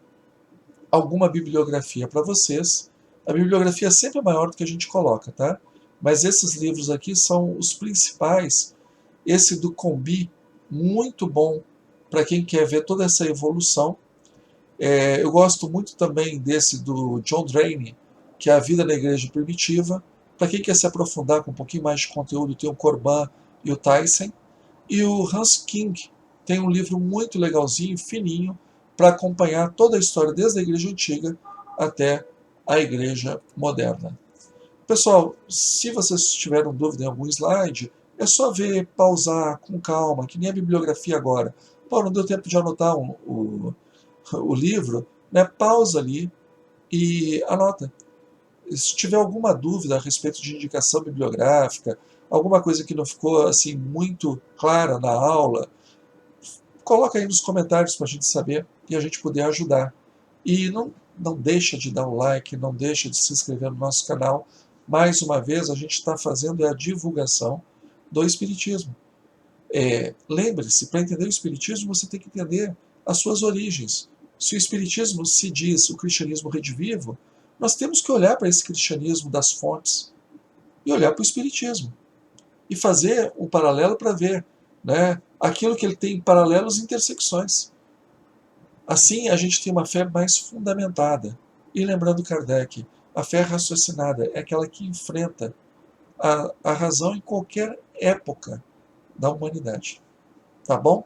alguma bibliografia para vocês. A bibliografia sempre é maior do que a gente coloca, tá? Mas esses livros aqui são os principais. Esse do Combi, muito bom para quem quer ver toda essa evolução. Eu gosto muito também desse do John Draine, que é A Vida na Igreja Primitiva. Para quem quer se aprofundar com um pouquinho mais de conteúdo, tem o Corban e o Tyson. E o Hans King tem um livro muito legalzinho, fininho, para acompanhar toda a história, desde a Igreja Antiga até a Igreja Moderna. Pessoal, se vocês tiveram dúvida em algum slide, é só ver, pausar com calma, que nem a bibliografia agora. Pô, não deu tempo de anotar o livro? né, pausa ali e anota. Se tiver alguma dúvida a respeito de indicação bibliográfica, alguma coisa que não ficou assim muito clara na aula, coloca aí nos comentários para a gente saber e a gente poder ajudar. E não deixa de dar um like, não deixa de se inscrever no nosso canal. Mais uma vez, a gente está fazendo a divulgação do Espiritismo. Lembre-se, para entender o Espiritismo, você tem que entender as suas origens. Se o Espiritismo se diz o cristianismo redivivo, nós temos que olhar para esse cristianismo das fontes e olhar para o Espiritismo. E fazer um paralelo para ver, né, aquilo que ele tem paralelos e intersecções. Assim, a gente tem uma fé mais fundamentada. E lembrando Kardec, a fé raciocinada é aquela que enfrenta a razão em qualquer época da humanidade. Tá bom?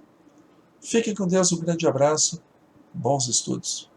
Fiquem com Deus, um grande abraço, bons estudos.